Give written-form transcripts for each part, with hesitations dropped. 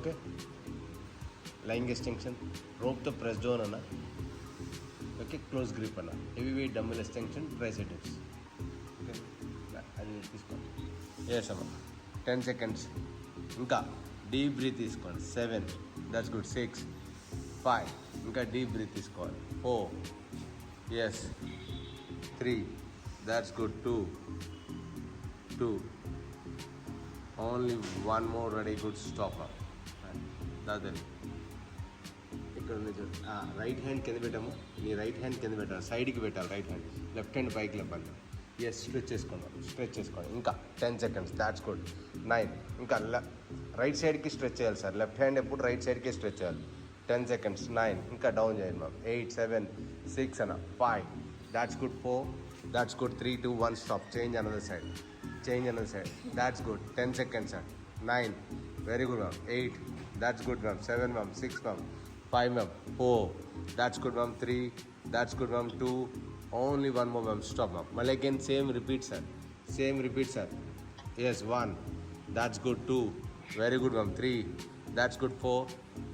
Okay. లైంగ్ extension, రోప్తో press down అన్న. Okay, close grip అన్న. Heavy weight dumbbell extension, triceps. Okay, అది తీసుకోండి. Yes అమ్మ. 10 seconds. ఇంకా డీప్ బ్రీత్ తీసుకోండి. 7, దట్స్ గుడ్. 6, 5, ఇంకా డీప్ బ్రీత్ తీసుకోవాలి. 4, yes. 3, that's good. 2, only 1 more, ready, good. Stop. దాదాపు ఇక్కడ ఉంది చూడు. రైట్ హ్యాండ్ కింద పెట్టాము. నీ రైట్ హ్యాండ్ కింద పెట్టాలి, సైడ్కి పెట్టాలి. రైట్ హ్యాండ్, లెఫ్ట్ హ్యాండ్ పైకి లేపాలి. ఎస్, స్ట్రెచ్ చేసుకోండి. ఇంకా 10 seconds, దాట్స్ గుడ్. 9, ఇంకా రైట్ సైడ్కి స్ట్రెచ్ చేయాలి సార్. లెఫ్ట్ హ్యాండ్ ఎప్పుడు రైట్ సైడ్కి స్ట్రెచ్ చేయాలి. 10 seconds. 9, ఇంకా డౌన్ చేయండి మ్యామ్. 8, 7, 6 అన్న. 5, that's good. 4, that's good. 3, 2, 1 stop. Change another side. That's good. 10 seconds sir. 9, very good ma'am. 8, that's good ma'am. 7 ma'am. 6 ma'am. 5 ma'am. 4, that's good ma'am. 3, that's good ma'am. 2, only 1 more ma'am. Stop ma'am. మళ్ళీ again same repeat sir. Yes. 1, that's good. 2, very good ma'am. 3, that's good. 4,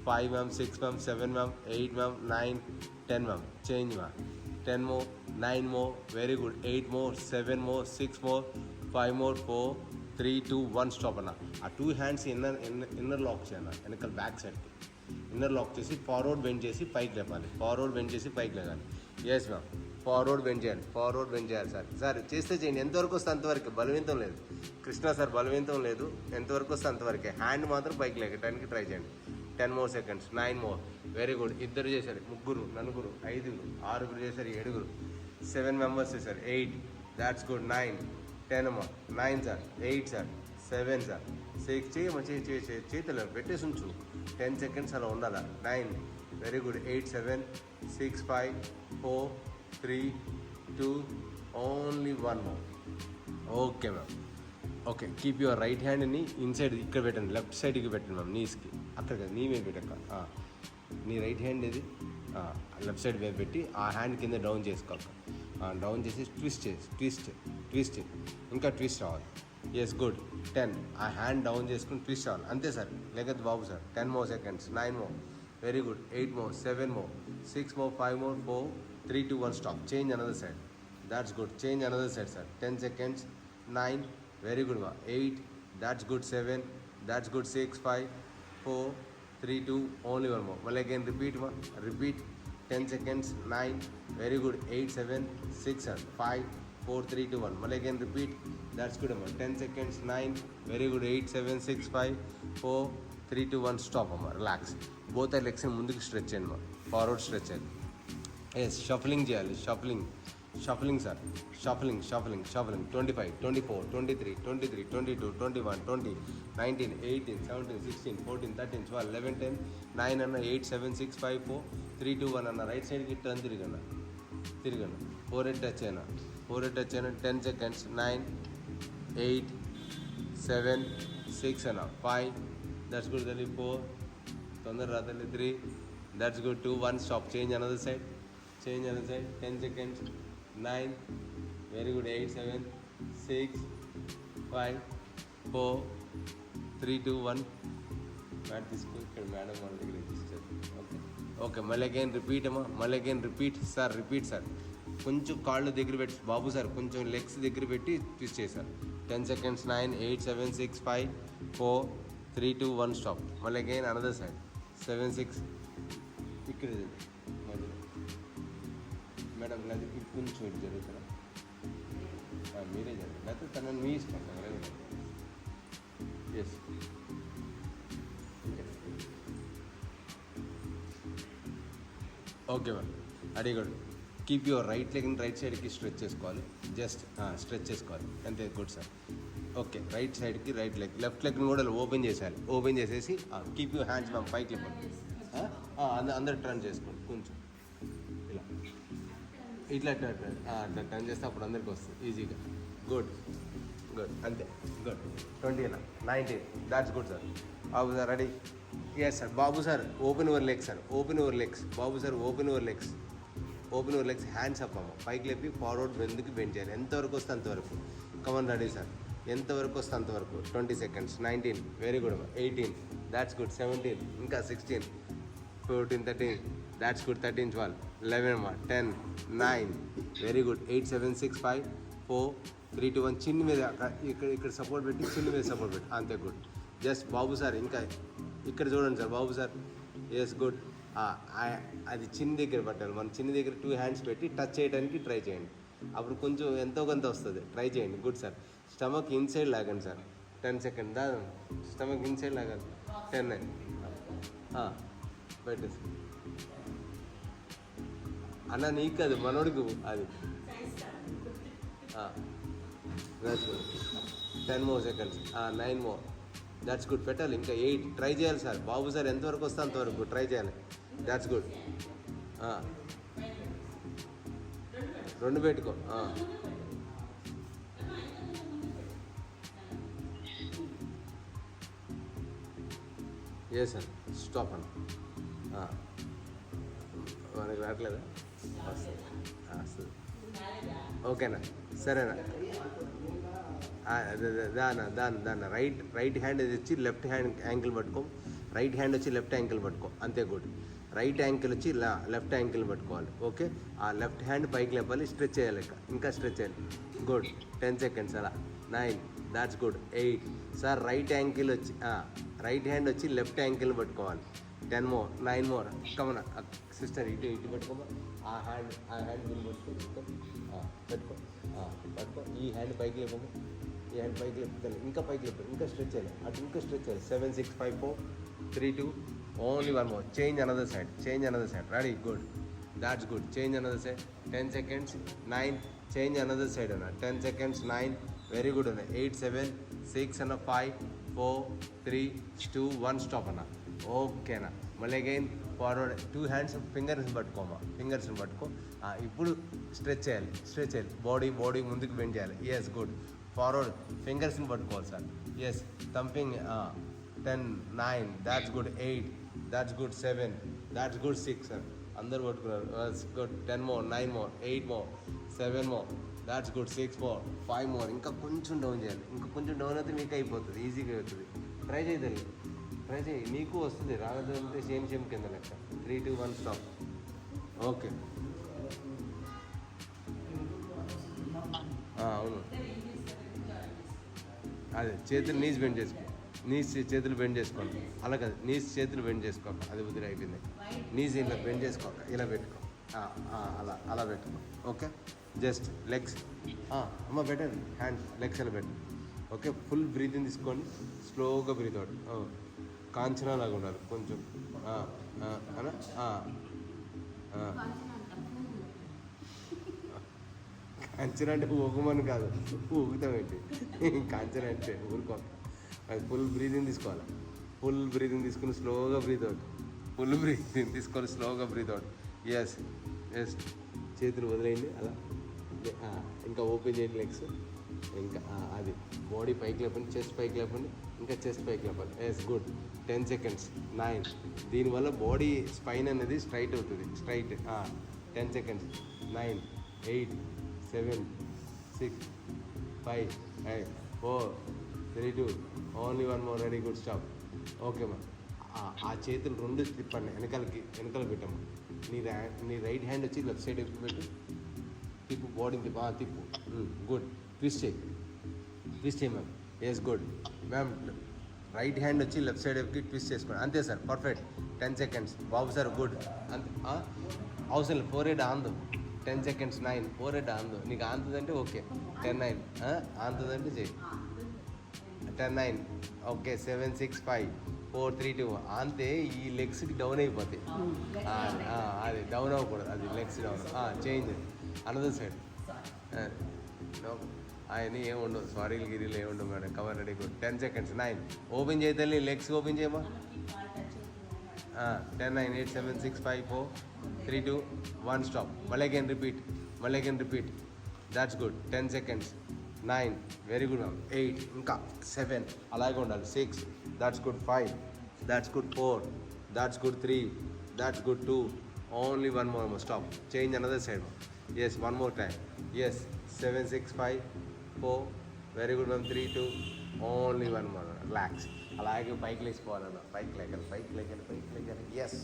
5 ma'am. 6 ma'am. 7 ma'am. 8 ma'am. 9, 10 ma'am. Change ma'am. 10 more, 9 more, very good. 8 more, 7 more, 6 more, 5 more, 4, 3, 2, 1 stop అన్న. ఆ 2 hands inner lock చేయాలి. వెనకాల back సైడ్కి inner lock చేసి forward bend చేసి పైకి లేపాలి. లేగాలి. Yes ma'am. ఫార్వర్డ్ బెండ్ చేయాలి సార్. చేస్తే చేయండి. ఎంతవరకు వస్తే అంతవరకు, బలవంతం లేదు. కృష్ణ సార్, బలవంతం లేదు. ఎంతవరకు వస్తే అంతవరకే. హ్యాండ్ మాత్రం పైకి లేకటానికి ట్రై చేయండి. 10 more seconds. 9 more, very good. 2 చేశారు. 3, 4, 5, 6 చేశారు. 7, 7 members చేశారు. 8, దాట్స్ గుడ్. 9, 10 అమ్మా. 9 సార్. 8 సార్. 7 సార్. 6 చేయమ్మా. చేతులు పెట్టేసి ఉంచు. 10 seconds అలా ఉండాలా. 9, very good. 8, 7, 6, 5, 4, 3, 2, only 1 more. Okay ma'am. Okay, keep your right హ్యాండ్ని ఇన్సైడ్ ఇక్కడ పెట్టండి. లెఫ్ట్ సైడ్కి పెట్టండి మ్యామ్. నీస్కి అక్కడ కదా, నీ మీద పెట్టక్క. నీ రైట్ హ్యాండ్ ఇది లెఫ్ట్ సైడ్ మీద పెట్టి ఆ హ్యాండ్ కింద డౌన్ చేసుకోక. డౌన్ చేసి ట్విస్ట్ ఇంకా ట్విస్ట్ రావాలి. Yes, good. 10, ఆ హ్యాండ్ డౌన్ చేసుకుని ట్విస్ట్ రావాలి. అంతే సార్. లేకపోతే బాబు sir. 10 more seconds. 9 more, very good. 8 more, 7 more, 6 more, 5 more, 4, 3, 2, 1 stop. Change another side. That's good. Change another side sir. 10 seconds. 9, very good మా. 8, that's good. 7, that's good. 6, 5, 4, 3, 2, only 1 more. మళ్ళీ again repeat 10 seconds. 9, very good. 8, 7, 6, 5, 4, 3, 2, 1. మళ్ళీ again repeat. That's good అమ్మా. 10 seconds. 9, very good. 8, 7, 6, 5, 4, 3, 2, 1 stop అమ్మా. Relax. Both legs ముందుకు stretch చేయండి మా. Forward stretch చేయాలి. Yes, shuffling చేయాలి. Shuffling sir. షఫలింగ్. 25, 24, 23, 22, 21, 20, 19, 18, 17, 16, 14, 13, 12, 11, 10, 9 అన్న. 8, 7, 6, 5, 4, 3, 2, 1 అన్న. రైట్ సైడ్కి టర్న్ తిరగండి. 4 టచ్ అయినా. 10 seconds. 9, 8, 7, 6 అన్న. 5, దట్స్ గుడ్. 4, తొందర రాత్రి. 3, that's good. 2, 1 stop. Change another side. 10 seconds. 9, very good. 8, 7, 6, 5, 4, 3, 2, 1. Mat తీసుకో. ఇక్కడ మేడం వాళ్ళ దగ్గర ఇచ్చారు. ఓకే, మళ్ళీ అగైన్ రిపీట్ అమ్మా. Repeat sir. కొంచెం కాళ్ళు దగ్గర పెట్టి బాబు సార్, కొంచెం లెగ్స్ దగ్గర పెట్టి ట్విస్ట్ చేశారు. 10 seconds. 9, 8, 7, 6, 5, 4, 3, 2, 1 స్టాప్. మళ్ళీ అగైన్ అనదర్ సైడ్. 7, 6 ఇక్కడ మేడం. లేదు, కొంచెం ఇటు జరుగుతుందా? మీరే జరుగుతుంది. లేకపోతే తనని మీ ఇష్టం. ఎస్. Okay ma'am. అడిగి గుడ్. కీప్ యువర్ రైట్ లెగ్ని రైట్ సైడ్కి స్ట్రెచ్ చేసుకోవాలి. జస్ట్ స్ట్రెచ్ చేసుకోవాలి అంతే. Good sir. ఓకే, రైట్ సైడ్కి రైట్ లెగ్. లెఫ్ట్ లెగ్ని కూడా ఓపెన్ చేసేయాలి. ఓపెన్ చేసేసి కీప్ యువర్ హ్యాండ్స్ మ్యామ్ పైకి లేపండి. అందరు టర్న్ చేసుకోండి. కొంచెం ఇలా ఇట్లా టర్న్ చేస్తే అప్పుడు అందరికి వస్తుంది ఈజీగా. గుడ్. అంతే. గుడ్. 20 అన్న. 19, that's good sir. Babu sir ready. Yes sir. Babu sir, open your legs sir. Babu sir, open your legs. Hands up అమ్మ. పైకి లేపి ఫార్వర్డ్ ఎందుకు బెండ్ చేయాలి. ఎంతవరకు వస్తే అంతవరకు. Come on ready sir. ఎంతవరకు వస్తే అంతవరకు 20 seconds. 19, very good. 18, that's good. 17, ఇంకా 16, 14, 13, దాట్స్ గుడ్. 13, 12, 11, 10, 9, very good. 8, 7, 6, 5, 4, 3, 2, 1. చిన్న మీద ఇక్కడ సపోర్ట్ పెట్టి చిన్న మీద సపోర్ట్ పెట్టి అంతే గుడ్. జస్ట్ బాబు సార్ ఇంకా ఇక్కడ చూడండి సార్ బాబు సార్. Yes good. అది చిన్న దగ్గర పట్టాలి. మన చిన్న దగ్గర 2 hands పెట్టి టచ్ చేయడానికి ట్రై చేయండి. అప్పుడు కొంచెం ఎంతో కొంత వస్తుంది. ట్రై చేయండి. Good sir. స్టమక్ ఇన్సైడ్ లాగండి సార్. 10 seconds దా. స్టమక్ ఇన్సైడ్ లాగాలి. 10, 9 పెట్టేసి అన్న నీకు కాదు మనోడికి అది. That's good. 10 more seconds. 9 more. That's good. పెట్టాలి. ఇంకా 8 ట్రై చేయాలి సార్. బాబు సార్ ఎంతవరకు వస్తే అంతవరకు ట్రై చేయాలి. That's good. 2 పెట్టుకో. ఏ సార్ స్టాప్ అన్న. మనకి రావట్లేదా? వస్తుంది వస్తుంది. ఓకేనా సరేనా? దాన్న రైట్ హ్యాండ్ వచ్చి లెఫ్ట్ హ్యాండ్ యాంకిల్ పట్టుకో. రైట్ హ్యాండ్ వచ్చి లెఫ్ట్ యాంకిల్ పట్టుకో. అంతే గుడ్. రైట్ యాంకిల్ వచ్చి లెఫ్ట్ యాంకిల్ పట్టుకోవాలి. ఓకే. ఆ లెఫ్ట్ హ్యాండ్ పైకి లేపాలి. స్ట్రెచ్ చేయాలి. ఇంకా స్ట్రెచ్ చేయాలి. గుడ్. 10 seconds అలా. 9, that's good. 8 sir right ankle వచ్చి రైట్ హ్యాండ్ వచ్చి లెఫ్ట్ యాంకిల్ పట్టుకోవాలి. 10 more. 9 more. కమన సిస్టర్ ఇటు పట్టుకోమా. ఆ హ్యాండ్ దీన్ని పట్టుకో. పెట్టుకో. ఈ హ్యాండ్ పైకి లేపము. ఈ హ్యాండ్ పైకి లేపుతాను. ఇంకా పైకి లేపు. ఇంకా స్ట్రెచ్ చేయాలి. అటు ఇంకా స్ట్రెచ్ చేయాలి. 7, 6, 5, 4, 3, 2, only 1 more. Change another side. Ready? Good. That's good. Change another side. 10 seconds. 9. Change another side. 10 seconds. 9. Very good. 8, 7, 6, 5, 4, 3, 2, 1. Stop. Okay. మళ్ళీ అగైన్ ఫార్వర్డ్. 2 hands ఫింగర్స్ని పట్టుకో. ఇప్పుడు స్ట్రెచ్ చేయాలి. బాడీ ముందుకు బెండ్ చేయాలి. Yes good. ఫార్వర్డ్ ఫింగర్స్ని పట్టుకోవాలి sir. Yes thumping. 10, 9, that's good. 8, that's good. 7, that's good. 6 sir అందరు పట్టుకున్నారు. Good. 10 more. 9 more. 8 more. 7 more. That's good. 6 more. 5 more. ఇంకా కొంచెం డౌన్ చేయాలి. ఇంకా కొంచెం డౌన్ అయితే మీకు అయిపోతుంది. ఈజీగా అవుతుంది. ట్రై చేయాలి. నీకు వస్తుంది. రాదు అంటే సేమ్ కింద లెక్క. 3, 2, 1 స్టాప్. ఓకే. అవును అదే చేతులు చేతులు బెండ్ చేసుకోండి. అలా కాదు చేతులు బెండ్ చేసుకోక. అది వదిలి అయిపోయింది. ఇలా బెండ్ చేసుకోక. ఇలా పెట్టుకో. అలా పెట్టుకో. ఓకే. జస్ట్ లెగ్స్ అమ్మ పెట్టండి. హ్యాండ్ లెగ్స్ అలా పెట్టండి. ఓకే. ఫుల్ బ్రీతింగ్ తీసుకోండి. స్లోగా బ్రీత్ అవుట్. కాంచనా లాగా ఉండాలి కొంచెం. కాంచన అంటే ఊగమని కాదు. ఊగుతామేంటి కాంచన అంటే ఊరుకో. అది ఫుల్ బ్రీతింగ్ తీసుకోవాలి. ఫుల్ బ్రీతింగ్ తీసుకుని స్లోగా బ్రీత్ అవుట్. ఫుల్ బ్రీతింగ్ తీసుకొని స్లోగా బ్రీత్ అవుట్. ఎస్ చేతులు వదిలేయండి. అలా ఇంకా ఓపెన్ చేయండి లెగ్స్. ఇంకా అది బాడీ పైకి లేపండి. చెస్ట్ పైకి లేపండి. ఇంకా చెస్ట్ పైకి లేపాలి. Yes good. 10 seconds. 9. దీనివల్ల బాడీ స్పైన్ అనేది స్ట్రైట్ అవుతుంది. 10 seconds. 9, 8, 7, 6, 5, 4, 3, 2, only 1 more. Very good. Stop. Okay మా. ఆ చేతులు 2 తిప్పండి. వెనకాల పెట్టాము. నీ రైట్ హ్యాండ్ వచ్చి లెఫ్ట్ సైడ్ ఎక్కువ పెట్టు. తిప్పు. బాడీని తిప్పు. గుడ్. ట్విస్ట్ చేయి ma'am. Yes good ma'am. Right hand వచ్చి లెఫ్ట్ సైడ్ వైపుకి ట్విస్ట్ చేసుకోండి. అంతే sir. Perfect. 10 seconds. Babu sir good. అంతే. అవసరం ఫోర్హెడ్ ఆందు. 10 seconds. 9. ఫోర్హెడ్ ఆందు. నీకు ఆంతుందంటే ఓకే. 10, 9 ఆంతుందంటే చెయ్యి. 10, 9. ఓకే. 7, 6, 5, 4, 3, 2. అంతే. ఈ లెగ్స్కి డౌన్ అయిపోతాయి. అది డౌన్ అవ్వకూడదు. అది legs down. Change another side. అవన్నీ ఏమి ఉండవు. సారీలు గిరీలు ఏమి ఉండవు madam. Cover ready good. 10 seconds. 9. Open చేయతల్లి. లెగ్స్ ఓపెన్ చేయమా. 10, 9, 8, 7, 6, 5, 4, 3, 2, 1 స్టాప్. మళ్ళీ again repeat. That's good. 10 seconds. 9. Very good ma'am. 8. ఇంకా 7. అలాగే ఉండాలి. 6. That's good. 5. That's good. 4. That's good. 3. That's good. 2. Only 1 more. Stop. Change another side. Yes 1 more time. Yes 7, 6, 5, 4, very good ma'am. 3 2 only 1 more. Relax. అలాగే పైకి లేచిపోవాలన్న. పైకి లేకాలి. Yes.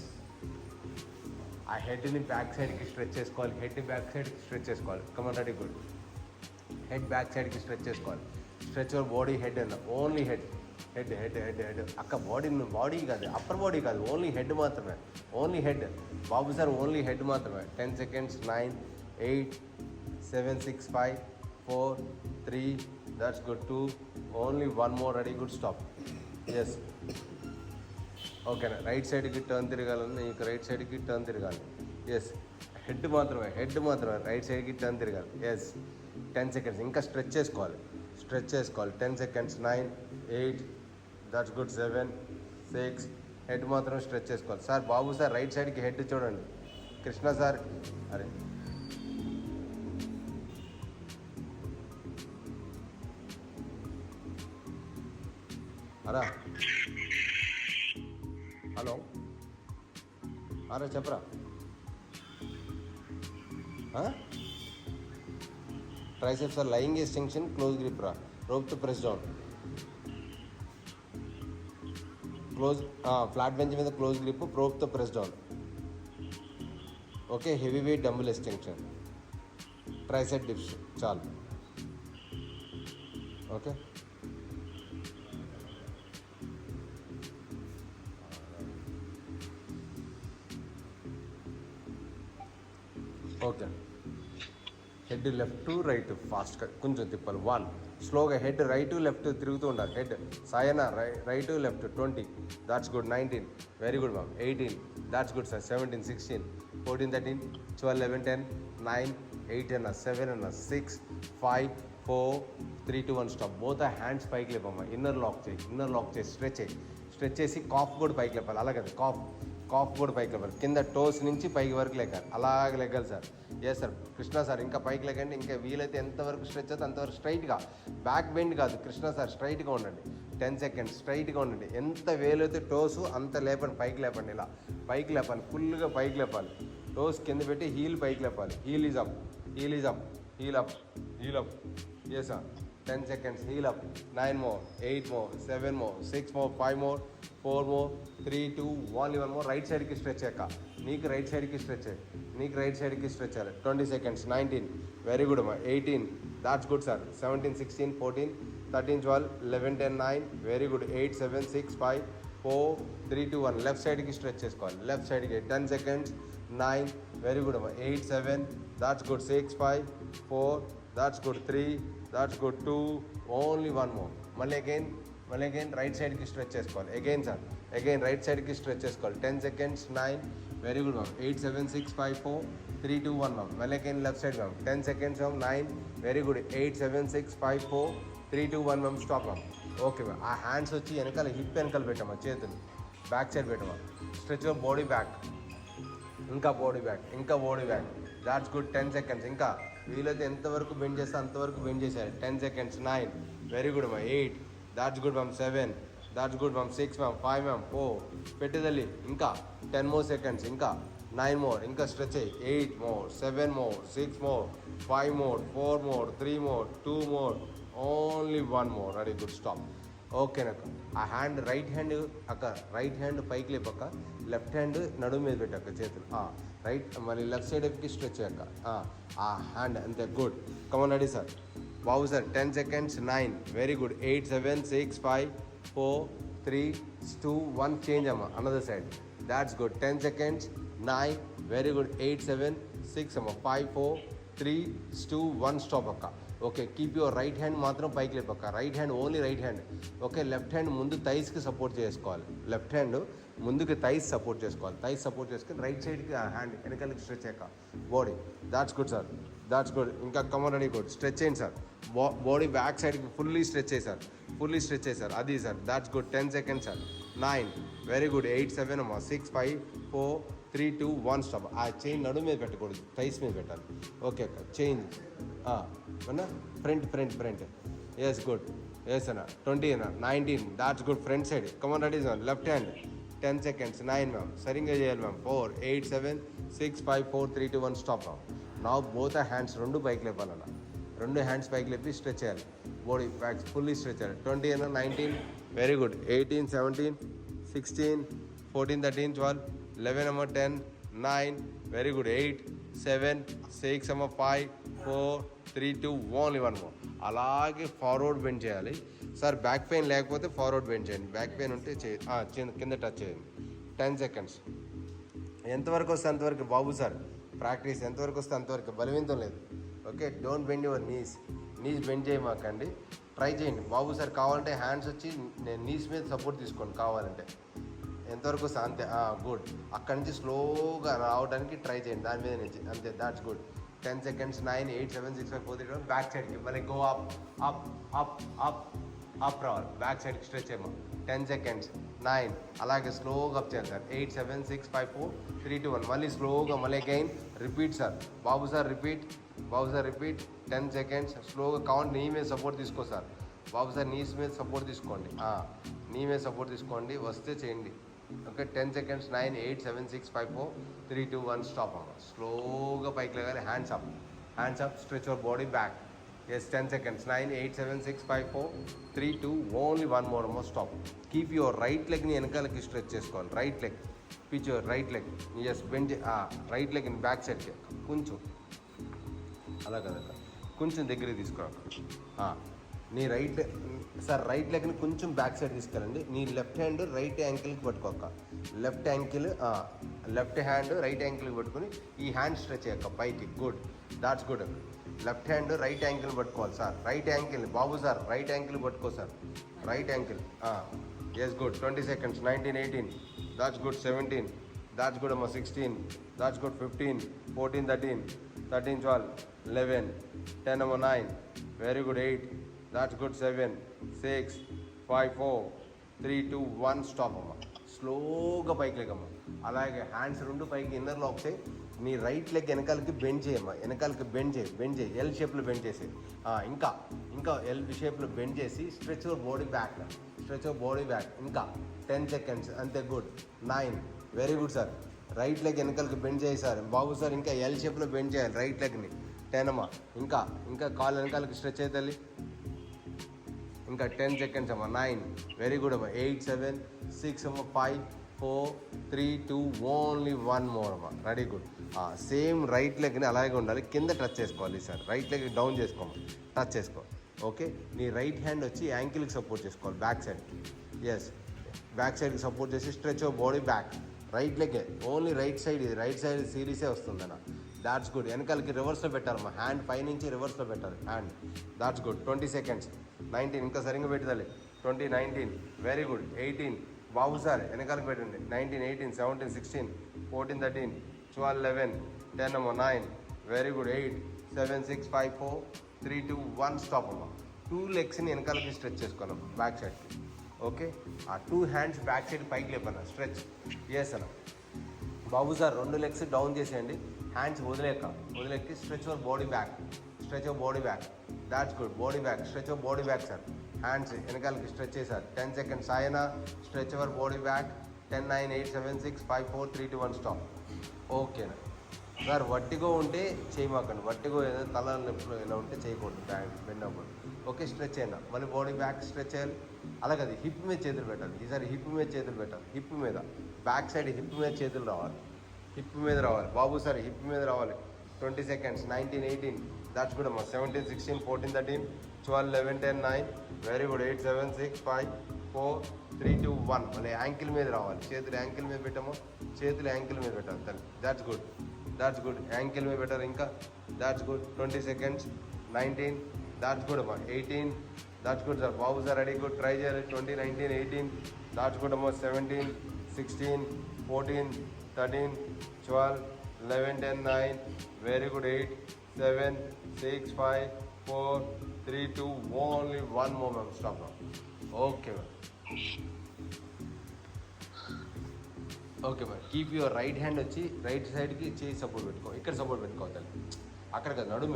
ఆ హెడ్ని బ్యాక్ సైడ్కి స్ట్రెచ్ చేసుకోవాలి. హెడ్ బ్యాక్ సైడ్కి స్ట్రెచ్ చేసుకోవాలి. Come on ready. Good. Head back సైడ్కి స్ట్రెచ్ చేసుకోవాలి. Stretch your body. హెడ్ అన్న. Only head. అక్క బాడీ కాదు, అప్పర్ బాడీ కాదు, ఓన్లీ హెడ్ మాత్రమే. Only head. బాబు సార్ ఓన్లీ హెడ్ మాత్రమే. 10 seconds. 9 8 7 6 5 4 3. That's good. 2 only 1 more. Ready. Good. Stop. Yes. ఓకేనా. రైట్ సైడ్కి టర్న్ తిరగాలని నీకు రైట్ సైడ్కి టర్న్ తిరగాలి. ఎస్. హెడ్ మాత్రమే రైట్ సైడ్కి టర్న్ తిరగాలి. ఎస్. 10 seconds. ఇంకా స్ట్రెచ్ చేసుకోవాలి. 10 seconds. 9 8. That's good. 7 6. హెడ్ మాత్రం స్ట్రెచ్ చేసుకోవాలి. సార్ బాబు సార్ రైట్ సైడ్కి హెడ్ చూడండి. కృష్ణ సార్ అరే అరా హలో అరే చెప్పరా. Triceps or lying extension. Close grip రా. Rope to press down. Close flat bench మీద క్లోజ్ గ్రిప్. రోప్తో press down. Okay. Heavy weight dumbbell extension. Tricep dips చాలు. Okay. Okay. Head left to right ఫాస్ట్గా కొంచెం తిప్పాలి. 1 స్లోగా. హెడ్ రైట్ లెఫ్ట్ తిరుగుతూ ఉండాలి. హెడ్ సాయన right left. 20. That's good. 19. Very good ma'am. 18. That's good sir. 17 16 14 13 12 11 10 9 8 అన్న 7 అన్న 6 5 4 3 2 1 స్టాప్. బోత్ హ్యాండ్స్ పైకి లేపమ్మా. ఇన్నర్ లాక్ చేయి. స్ట్రెచ్ చేసి కాఫ్ కూడా పైకి లేపాలి. అలాగే కాఫ్ కూడా పైకి లేపాలి. కింద టోస్ నుంచి పైకి వరకు లెగ్గాలి. అలాగే లెగ్గాలి sir. Yes sir. Krishna sir ఇంకా పైకి లెగ్గండి. ఇంకా వీలైతే ఎంతవరకు స్ట్రెచ్ అవుతుంది అంతవరకు స్ట్రైట్గా. బ్యాక్ బెండ్ కాదు కృష్ణ సార్. స్ట్రైట్గా ఉండండి. 10 seconds. స్ట్రైట్గా ఉండండి. ఎంత వేలైతే టోసు అంత లేపండి. పైకి లేపండి. ఇలా పైకి లేపాలి. ఫుల్గా పైకి లేపాలి. టోస్ కింద పెట్టి హీల్ పైకి లేపాలి. Heel is up. Yes sir. 10 seconds. Heel up. 9 more 8 more 7 more 6 more 5 more 4 more 3 2 1 more. Right సైడ్కి స్ట్రెచ్ అయ్యాక నీకు రైట్ సైడ్కి స్ట్రెచ్ చేయాలి. 20 seconds. 19. వెరీ గుడ్ అమ్మా. 18. That's good sir. 17 16 14 13 12 11 10 9. Very good. 8 7 6 5 4 3 2 1. Left సైడ్కి స్ట్రెచ్ చేసుకోవాలి. లెఫ్ట్ సైడ్కి 10 seconds. 9. వెరీ గుడ్ అమ్మా. 8 7. That's good. 6 5 4. That's good. 3. That's good. 2. Only 1 more. మళ్ళీ అగైన్ రైట్ సైడ్కి స్ట్రెచ్ చేసుకోవాలి. అగైన్ రైట్ సైడ్కి స్ట్రెచ్ చేసుకోవాలి. 10 seconds. 9. Very good ma'am. 8 7 6 5 4 3 2 1 ma'am. మళ్ళీ again left side ma'am. 10 seconds ma'am. 9. Very good. 8 7 6 5 4 3 2 1 ma'am. Stop ma'am. Okay ma'am. ఆ hands వచ్చి వెనకాల hip వెనకాల పెట్టామా. చేతులు బ్యాక్ సైడ్ పెట్టామా. Stretch body back. ఇంకా body back. That's good. 10 seconds. ఇంకా వీలైతే ఎంతవరకు బెండ్ చేస్తే అంతవరకు బెండ్ చేసేయాలి. 10 seconds. 9. Very good ma'am. 8. That's good ma'am. 7. That's good ma'am. 6 ma'am. 5 ma'am. 4. పెట్టేదల్లి. ఇంకా 10 more seconds. ఇంకా 9 more. ఇంకా స్ట్రెచ్ అయ్యి. 8 more 7 more 6 more 5 more 4 more 3 more 2 more only 1 more. Ready. Good. Stop. ఓకేనక్క. ఆ హ్యాండ్ రైట్ హ్యాండ్ పైకి లేపక్క. Left hand నడుము మీద పెట్టాక చేతులు. రైట్ మళ్ళీ లెఫ్ట్ సైడ్కి స్ట్రెచ్ అయ్యాక ఆ హ్యాండ్ అంతే. గుడ్. కమన్. Ready sir. బాబు sir. 10 seconds. 9. Very good. 8 7 6 5 4 3 2 1. Change అమ్మా. Another side. That's good. 10 seconds. 9. Very good. 8 7 6 అమ్మా. 5 4 3 2 1. స్టాప్ అక్క. Okay. Keep your right hand మాత్రం పైకి లేపక్క. Right hand only right hand. Okay. Left hand ముందు థైస్కి support చేసుకోవాలి. Left hand ముందుకి థైస్ సపోర్ట్ చేసుకొని రైట్ సైడ్కి ఆ హ్యాండ్ వెనకాలకి స్ట్రెచ్ అయ్యాక body. That's good sir. That's good. ఇంకా కమన్. రెడీ. గుడ్. స్ట్రెచ్ చేయండి సార్. బాడీ బ్యాక్ సైడ్కి ఫుల్లీ స్ట్రెచ్ చేశారు. అది sir. That's good. 10 seconds sir. 9. Very good. 8 7 అమ్మా. 6 5 4 3 2 1. స్టాప్. ఆ చైన్ నడుము మీద పెట్టకూడదు. థైస్ మీద పెట్టాలి. ఓకే అక్క. చేంజ్ అన్నా. ఫ్రంట్. ఎస్. గుడ్. ఎస్ అన్న. 20 అన్న. 19. That's good. Front side. Come on. Ready sir. Left hand. 10 seconds. 9 ma'am. సరిగ్గా చేయాలి మ్యామ్. 4 8 7 6 5 4 3 2 1. Stop ma'am. నా బోత్ హ్యాండ్స్ 2 పైకి లేపాలన్న. 2 హ్యాండ్స్ పైకి లేపి స్ట్రెచ్ చేయాలి. body back fully stretcher. 20 and 19, very good. 18, 17, 16, 14, 13, 12, 11 number 10, 9, very good. 8, 7, 6 number 5, 4, 3, 2, only one more. అలాగే forward bend చేయాలి sir. Back pain లేకపోతే ఫార్వర్డ్ బెండ్ చేయండి, బ్యాక్ పెయిన్ ఉంటే కింద టచ్ చేయండి. 10 సెకండ్స్. ఎంతవరకు వస్తే అంతవరకు బాబు సార్ ప్రాక్టీస్, ఎంతవరకు వస్తే అంతవరకు, బలవంతం లేదు. Okay, don't bend your knees bend చేయమాకండి, ట్రై చేయండి. బాబు సార్ కావాలంటే హ్యాండ్స్ వచ్చి నీస్ మీద సపోర్ట్ తీసుకోండి కావాలంటే. ఎంతవరకు వస్తే అంతే, గుడ్. అక్కడి నుంచి స్లోగా రావడానికి ట్రై చేయండి దాని మీద నుంచి, అంతే. That's good. 10 సెకండ్స్. 9, 8, 7, 6, 5, 4, 3, 2, బ్యాక్ సైడ్కి మళ్ళీ go up up up up up రావాలి, బ్యాక్ సైడ్కి స్ట్రెచ్ ఏమో. 10 సెకండ్స్. 9, అలాగే స్లోగా అప్ చేయాలి సార్. 8, 7, 6, 5, 4, 3, 2, 1 మళ్ళీ స్లోగా మళ్ళీ అగైన్ రిపీట్ సార్. బాబు సార్ రిపీట్, బాబు సార్ రిపీట్. 10 సెకండ్స్. స్లోగా కౌంట్. నీ మీద సపోర్ట్ తీసుకో సార్. బాబు సార్ నీస్ మీద సపోర్ట్ తీసుకోండి, నీ మీద సపోర్ట్ తీసుకోండి, వస్తే చేయండి. Okay, 10 seconds. 9, 8, 7, 6, 5, 4, 3, 2, 1 స్టాప్ అమ్మ. స్లోగా పైకి లేగాలి. Hands up, hands up, stretch your body back. Yes, 10 seconds. 9, 8, 7, 6, 5, 4, 3, 2, only one more stop. Keep your right లెగ్ని వెనకాలకి స్ట్రెచ్ చేసుకోవాలి. Right leg, pitch your right leg. Yes, bend. Right లెగ్ని బ్యాక్ సైడ్కి కొంచెం, అలా కదా, కొంచెం దగ్గరికి తీసుకురా. నీ రైట్ సార్ రైట్ లెగ్ని కొంచెం బ్యాక్ సైడ్ తీసుకెళ్ళండి. నీ లెఫ్ట్ హ్యాండ్ రైట్ యాంకిల్కి పట్టుకోక, left ankle, left hand right యాంకిల్కి పట్టుకుని ఈ హ్యాండ్ స్ట్రెచ్ చేయక పైకి. Good, that's good. Left hand right ankle పట్టుకోవాలి సార్. రైట్ యాంకిల్ బాబు సార్, రైట్ యాంకిల్ పట్టుకో sir, right ankle. Yes, good. 20 seconds. 19, 18, that's good. 17, that's good అమ్మా. 16, దాట్స్ గుడ్. 15, 14, 13, 13, 12, 11, 10 అమ్మా. 9, very good. 8, that's good. 7, 6, 5, 4, 3, 2, 1 stop అమ్మ. స్లోగా పైకి లేకమ్మా. అలాగే హ్యాండ్స్ రెండు పైకి ఇన్నర్ లాక్ చేయి. నీ రైట్ లెగ్ వెనకాలకి బెండ్ చేయమ్మా, వెనకాలకి బెండ్ చేయి, ఎల్ షేప్లో బెండ్ చేసి, ఇంకా ఎల్ షేప్లో బెండ్ చేసి stretch your body back, stretch your body back. ఇంకా 10 సెకండ్స్, అంతే. Good. 9, very good sir. Right leg వెనకాలకి బెండ్ చేయి సార్. బాబు సార్ ఇంకా ఎల్ షేప్లో బెండ్ చేయాలి రైట్ లెగ్ని. 10 అమ్మా. ఇంకా కాలు వెనకాలకి స్ట్రెచ్ అవుతుంది. ఇంకా 10 సెకండ్స్ అమ్మా. 9, వెరీ గుడ్ అమ్మా. 8, 7, 6 అమ్మా. 5, 4, 3, 2, ఓన్లీ వన్ మోర్ అమ్మా. Ready, good. సేమ్ రైట్ లెగ్ని అలాగే ఉండాలి, కింద టచ్ చేసుకోవాలి సార్. రైట్ లెగ్ డౌన్ చేసుకోమా, టచ్ చేసుకో. ఓకే, నీ రైట్ హ్యాండ్ వచ్చి యాంకిల్కి సపోర్ట్ చేసుకోవాలి, బ్యాక్ సైడ్కి. ఎస్, బ్యాక్ సైడ్కి సపోర్ట్ చేసి stretch your body back. Right leg only right side, ఇది రైట్ సైడ్ సిరీసే వస్తుందన్న. That's good. వెనకాలకి రివర్స్లో పెట్టాలమ్మా, హ్యాండ్ పైనుంచి రివర్స్లో పెట్టాలి హ్యాండ్. That's good. 20 సెకండ్స్. 19, ఇంకా సరిగ్గా పెట్టాలి. 20, 19, వెరీ గుడ్. 18, బాబు సార్ వెనకాలకి పెట్టండి. 19, 18, 17, 16, 14, 13, 12, 11, 10 అమ్మా. 9, వెరీ గుడ్. 8, 7, 6, 5, 4, 3, 2, 1 స్టాప్ అమ్మా. 2 లెగ్స్ని వెనకాలకి స్ట్రెచ్ చేసుకోవాలమ్మా, బ్యాక్ సైడ్కి. ఓకే, 2 హ్యాండ్స్ బ్యాక్ సైడ్ పైకి లేపన్నా, స్ట్రెచ్. ఎస్ అన్న. బాబు సార్ 2 లెగ్స్ డౌన్ చేసేయండి, హ్యాండ్స్ వదిలేకి stretch your body back, stretch your body back. That's good. Body back, stretch your body back sir. Hands వెనకాలకి స్ట్రెచ్ చేశారు. 10 సెకండ్స్. ఆయన stretch your body back. 10, 9, 8, 7, 6, 5, 4, 3, 2, 1 stop. ఓకేనా sir. వట్టిగో ఉంటే చేయమాకండి, వట్టిగో ఏదో తల నొప్పులు ఇలా ఉంటే చేయకూడదు, బెండ్ అవ్వకూడదు. ఓకే, స్ట్రెచ్ అయినా మళ్ళీ బాడీ బ్యాక్ స్ట్రెచ్ చేయాలి. అలాగే అది హిప్ మీద చేతులు పెట్టాలి. ఈసారి హిప్ మీద చేతులు పెట్టాలి, హిప్ మీద బ్యాక్ సైడ్ హిప్ మీద చేతులు రావాలి, హిప్ మీద రావాలి. బాబు సార్ హిప్ మీద రావాలి. 20 సెకండ్స్. 19, 18, దాట్స్ గుడ్ అమ్మా. 17, 16, 14, 13, 12, 11, 10, 9, వెరీ గుడ్. 8, 7, 6, 5, 4, 3, 2, 1 మళ్ళీ యాంకిల్ మీద రావాలి. చేతులు యాంకిల్ మీద పెట్టాము, చేతులు యాంకిల్ మీద పెట్టాలి తల్లి. That's good, that's good. Ankle మీద పెట్టారు ఇంకా. That's good. 20 seconds. 19, that's good అమ్మా. 18, that's good sir. Babu sir ready, good. Try చేయాలి. 20, 19, 18, దాట్స్ గుడ్ అమ్మా. 17, 16, 14, 13, 12, 11, 10, 9, very good. 8, 7, 6, 5, 4, 3, 2, only one more ma'am. Stop ma'am. Okay ma'am. Okay ma'am. Keep your right hand వచ్చి right సైడ్కి చేయి support పెట్టుకో, ఇక్కడ support పెట్టుకోవాలి. అక్కడ కదా, నడుము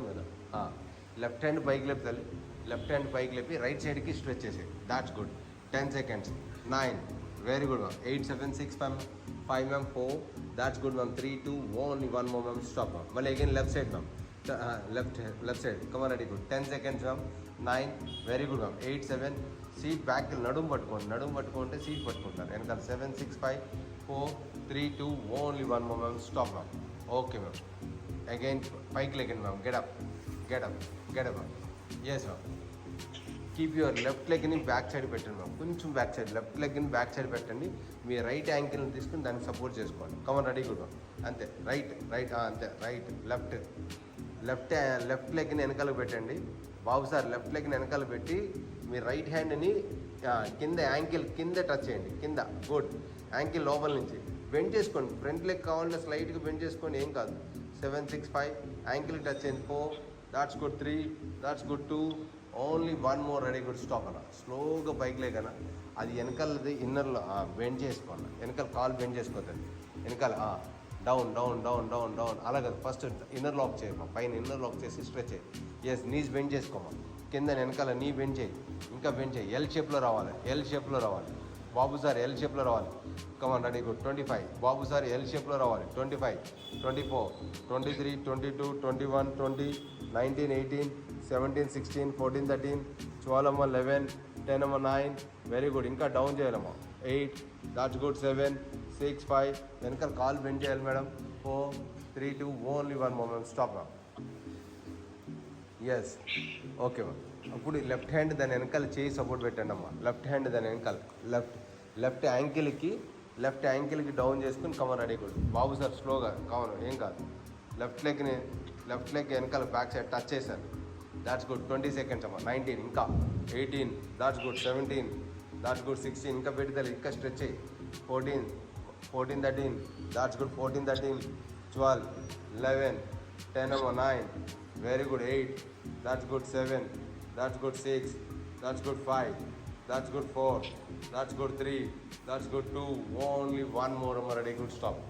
మీద. లెఫ్ట్ హ్యాండ్ పైకి లేపుతాలి, లెఫ్ట్ హ్యాండ్ పైకి లేపి రైట్ సైడ్కి స్ట్రెచ్ చేసేది. That's good. 10 seconds. 9, very good ma'am. 8, 7, 6, 5 ma'am. 4, that's good ma'am. 3, 2, only one more ma'am. Stop ma'am. మళ్ళీ again left side ma'am. Left side. కమర్ ready, good. 10 seconds ma'am. 9, very good ma'am. 8, 7, seat back నడుము పట్టుకుంటే seat పట్టుకుంటారు వెనకాల. 7, 6, 5, 4, 3, 2, only 1 more ma'am. Stop ma'am. Okay ma'am. Again పైకి లెగండి ma'am. Get up ma'am. Yes ma'am. Keep your left లెగ్ని back side పెట్టండి ma'am. కొంచెం బ్యాక్ సైడ్, లెఫ్ట్ లెగ్ని బ్యాక్ సైడ్ పెట్టండి. మీ రైట్ యాంకిల్ని తీసుకుని దానికి సపోర్ట్ చేసుకోవాలి. Come on, ready, good ma'am. అంతే. రైట్ అంతే. రైట్, లెఫ్ట్ లెగ్ని వెనకాల పెట్టండి బాబు సార్. లెఫ్ట్ లెగ్ని వెనకాల పెట్టి మీ రైట్ హ్యాండ్ని కింద యాంకిల్ కింద టచ్ చేయండి. కింద, గుడ్. యాంకిల్ లోపల నుంచి బెండ్ చేసుకోండి. ఫ్రంట్ లెగ్ కావాలంటే స్లైట్గా బెండ్ చేసుకోండి, ఏం కాదు. 7, 6, 5, యాంకిల్ టచ్ చేయండి. 4, that's good. 3, that's good. 2, only 1 more, ready, good. Stop అన్న. స్లోగా పైకి లేకనా. అది వెనకాలది ఇన్నర్లో బెండ్ చేసుకోవాలి. వెనకాల కాల్ బెండ్ చేసుకోతుంది. వెనకాల డౌన్ అలా కదా. ఫస్ట్ ఇన్నర్ లాక్ చేయమ్మా. పైన ఇన్నర్ లాక్ చేసి స్ట్రెచ్ చేయి. ఎస్, నీస్ బెండ్ చేసుకోమా. కింద వెనకాల నీ బెండ్ చేయి. ఇంకా బెండ్ చేయి. ఎల్ షేప్లో రావాలి. బాబు సార్ ఎల్ షేప్లో రావాలి. కమాన్, రెడీ, గుడ్. 25, బాబు సార్ ఎల్ షేప్లో రావాలి. 25, 24, 23, 22, 21, 20, 19, 18, 17, 16, 14, 13, 12, 11, 10, 9, వెరీ గుడ్. ఇంకా డౌన్ చేయాలమ్మా. 8, దాట్స్ గుడ్. 7, 6, 5, వెనకాల కాల్ బెండ్ చేయాలి madam. 4, 3, 2, only 1 more ma'am. Stop ma'am. Yes, okay ma'am. అప్పుడు లెఫ్ట్ హ్యాండ్ దాని వెనకాల చేయి సపోర్ట్ పెట్టండి అమ్మా. లెఫ్ట్ హ్యాండ్ దాని వెనకాల లెఫ్ట్ యాంకిల్కి డౌన్ చేసుకుని కమన్, రెడీ, గుడ్. బాబు సార్ స్లోగా కమన్, ఏం కాదు. లెఫ్ట్ లెగ్ వెనకాల బ్యాక్ సైడ్ టచ్ చేశారు. That's good. 20 seconds అమ్మా. 19, ఇంకా 18, దాట్స్ గుడ్. 17, that's good. 16, ఇంకా పెట్టుదల, ఇంకా స్ట్రెచ్ అయ్యి. 14, 13, that's good. 14, 13, 12, 11, 10, 9, very good. 8, that's good. 7, that's good. 6, that's good. 5, that's good. 4, that's good. 3, that's good. 2, only 1 more అమ్మ. Ready, good. Stop.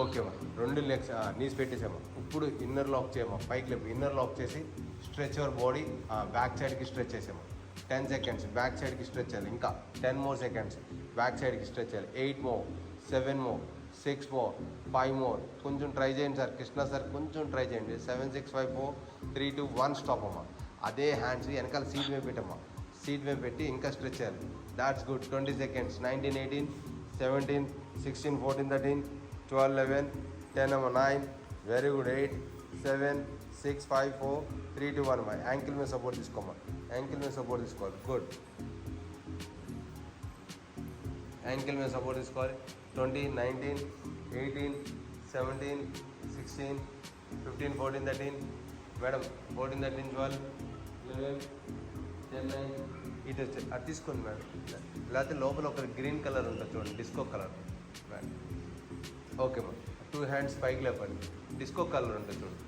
Okay అమ్మా. 2 legs knees పెట్టేసామా. ఇప్పుడు inner lock చేయమా. పైకి లేపు. Inner lock చేసి stretch your body. Back సైడ్కి stretch చేసామా. 10 seconds back సైడ్కి stretch చేయాలి. ఇంకా 10 more seconds బ్యాక్ సైడ్కి స్ట్రెచ్ చేయాలి. 8 more, 7 more, 6 more, 5 more. కొంచెం ట్రై చేయండి సార్. కృష్ణ సార్ కొంచెం ట్రై చేయండి. 7, 6, 5, 4, 3, 2, 1 స్టాప్ అమ్మా. అదే హ్యాండ్స్ వెనకాల సీట్ మీద పెట్టమ్మా. సీట్ మీద పెట్టి ఇంకా స్ట్రెచ్ చేయాలి. That's good. 20 seconds. 19, 18, 17, 16, 14, 13, 12, 11, 10, 9, very good. 8, 7, 6, 5, 4, 3, 2, 1 అమ్మా. యాంకిల్ మీద సపోర్ట్ తీసుకోమ్మా. యాంకిల్ మీద సపోర్ట్ తీసుకోవాలి. గుడ్. యాంకిల్ మీద సపోర్ట్ తీసుకోవాలి. 20, 19, 18, 17, 16, 15, 14, 13, మేడం 14, 13, 12, 11, 10, 9, ఇటు వచ్చి అది తీసుకోండి మేడం. లేకపోతే లోపల ఒక గ్రీన్ కలర్ ఉంటుంది చూడండి, disco colour madam. Okay ma'am. 2 hands పైకి లేపండి. డిస్కో కలర్ ఉంటుంది చూడండి,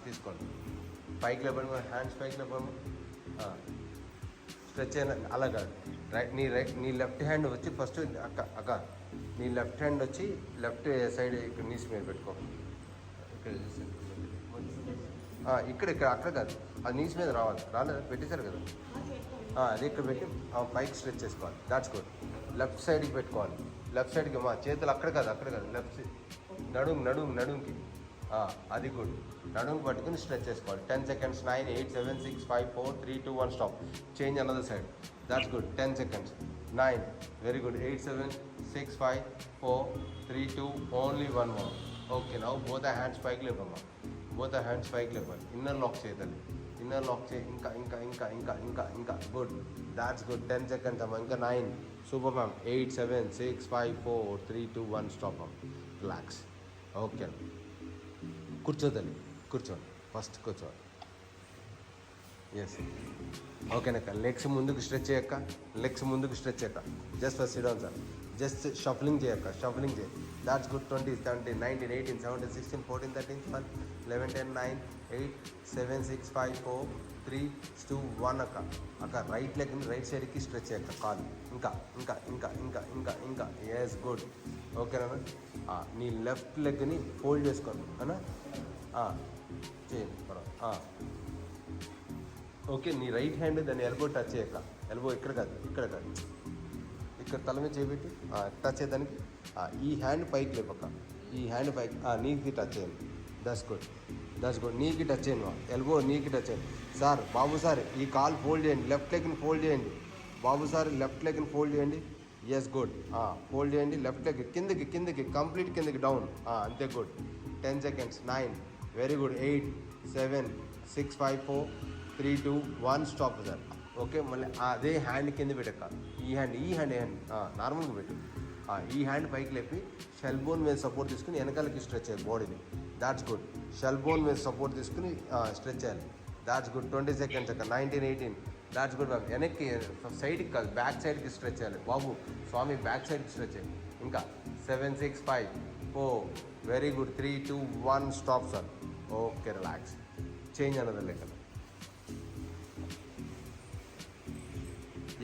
తీసుకోండి. పైకి లేపండి మరి. హ్యాండ్స్ పైకి లేపండి. స్ట్రెచ్ అయిన అలా కాదు. నీ లెఫ్ట్ హ్యాండ్ వచ్చి ఫస్ట్ అక్క నీ లెఫ్ట్ హ్యాండ్ వచ్చి లెఫ్ట్ సైడ్ ఇక్కడ నీస్ మీద పెట్టుకో. ఇక్కడ అక్కడ కాదు, అది నీస్ మీద రాలేదు పెట్టేశారు కదా. అది ఇక్కడ పెట్టి పైకి స్ట్రెచ్ చేసుకోవాలి. That's good. లెఫ్ట్ సైడ్కి పెట్టుకోవాలి. లెఫ్ట్ సైడ్కి మా చేతులు అక్కడ కాదు లెఫ్ట్ సైడ్ నడుముకి. అది గుడ్. నడుము పట్టుకుని స్ట్రెచ్ చేసుకోవాలి. 10 seconds. 9, 8, 7, 6, 5, 4, 3, 2, 1 stop. Change another side. That's good. 10 seconds. 9, very good. 8, 7, 6, 5, 4, 3, 2, only 1 more. Okay. Now both hands పైకి లేపమ్మా. బోత్ హ్యాండ్స్ పైకి లేపాలి. ఇన్నర్ లాక్ చేయదండి. ఇన్నర్ లాక్ చేయి. ఇంకా గుడ్. That's good. 10 seconds అమ్మా. ఇంకా 9. Super ma'am. 8, 7, 6, 5, 4, 3, 2, 1 స్టాప్ అమ్మ. రిలాక్స్. ఓకే. కూర్చోదండి. కూర్చోండి. ఫస్ట్ కూర్చోండి. ఎస్. ఓకేనక్క. లెగ్స్ ముందుకు స్ట్రెచ్ చేయక్క. Just first sit down sir. Just shuffling చేయక్క. షఫలింగ్ చేయి. That's good. 20, 17, 19, 18, 17, 16, 14, 13, 12, 11, 10, 9, 8, 7, 6, 5, 4, 3, 2, 1 అక్క రైట్ లెగ్ని రైట్ సైడ్కి స్ట్రెచ్ చేయక్క. కాదు ఇంకా ఎస్ గుడ్. ఓకేనా. నీ లెఫ్ట్ లెగ్ని ఫోల్డ్ చేసుకోండి అన్నా. చేయండి. ఓకే. నీ రైట్ హ్యాండ్ దాన్ని ఎల్బో టచ్ చేయక్క. ఎల్బో ఇక్కడ కాదు ఇక్కడ తల మీద చేయబెట్టి టచ్ చేయడానికి. ఈ హ్యాండ్ పైకి లేపక్క. ఈ హ్యాండ్ పైకి నీకి టచ్ చేయండి. That's good. That's good. నీకి టచ్ చేయండి, ఎల్బో నీకి టచ్ చేయండి. సార్ బాబు సార్ ఈ కాల్ ఫోల్డ్ చేయండి, లెఫ్ట్ లెగ్ని ఫోల్డ్ చేయండి. బాబు సార్ లెఫ్ట్ లెగ్ని ఫోల్డ్ చేయండి. Yes good. ఫోల్డ్ చేయండి లెఫ్ట్ లెగ్ కిందకి కంప్లీట్ కిందకి డౌన్. అంతే good. 10 seconds. 9 very good. 8 7 6 5 4 3 2 1 stop sir. Okay, మళ్ళీ అదే హ్యాండ్ కింద పెట్టక్క. ఈ హ్యాండ్ నార్మల్గా పెట్టు. ఈ హ్యాండ్ పైకి లేపి షెల్ బోన్ మీద సపోర్ట్ తీసుకుని వెనకాలకి స్ట్రెచ్ చేయాలి బాడీని. That's good. షెల్ బోన్ మీద సపోర్ట్ తీసుకుని స్ట్రెచ్ చేయాలి. That's good. 20 seconds అక్క. 19 18 దాట్స్ గుడ్ మ్యామ్. వెనక్కి సైడ్కి కాదు, బ్యాక్ సైడ్కి స్ట్రెచ్ చేయాలి బాబు. స్వామి బ్యాక్ సైడ్కి స్ట్రెచ్ చేయాలి. ఇంకా 7 6 5 4 very good. 3 2 1 stop sir. Okay, relax. Change అన్నది లెక్క.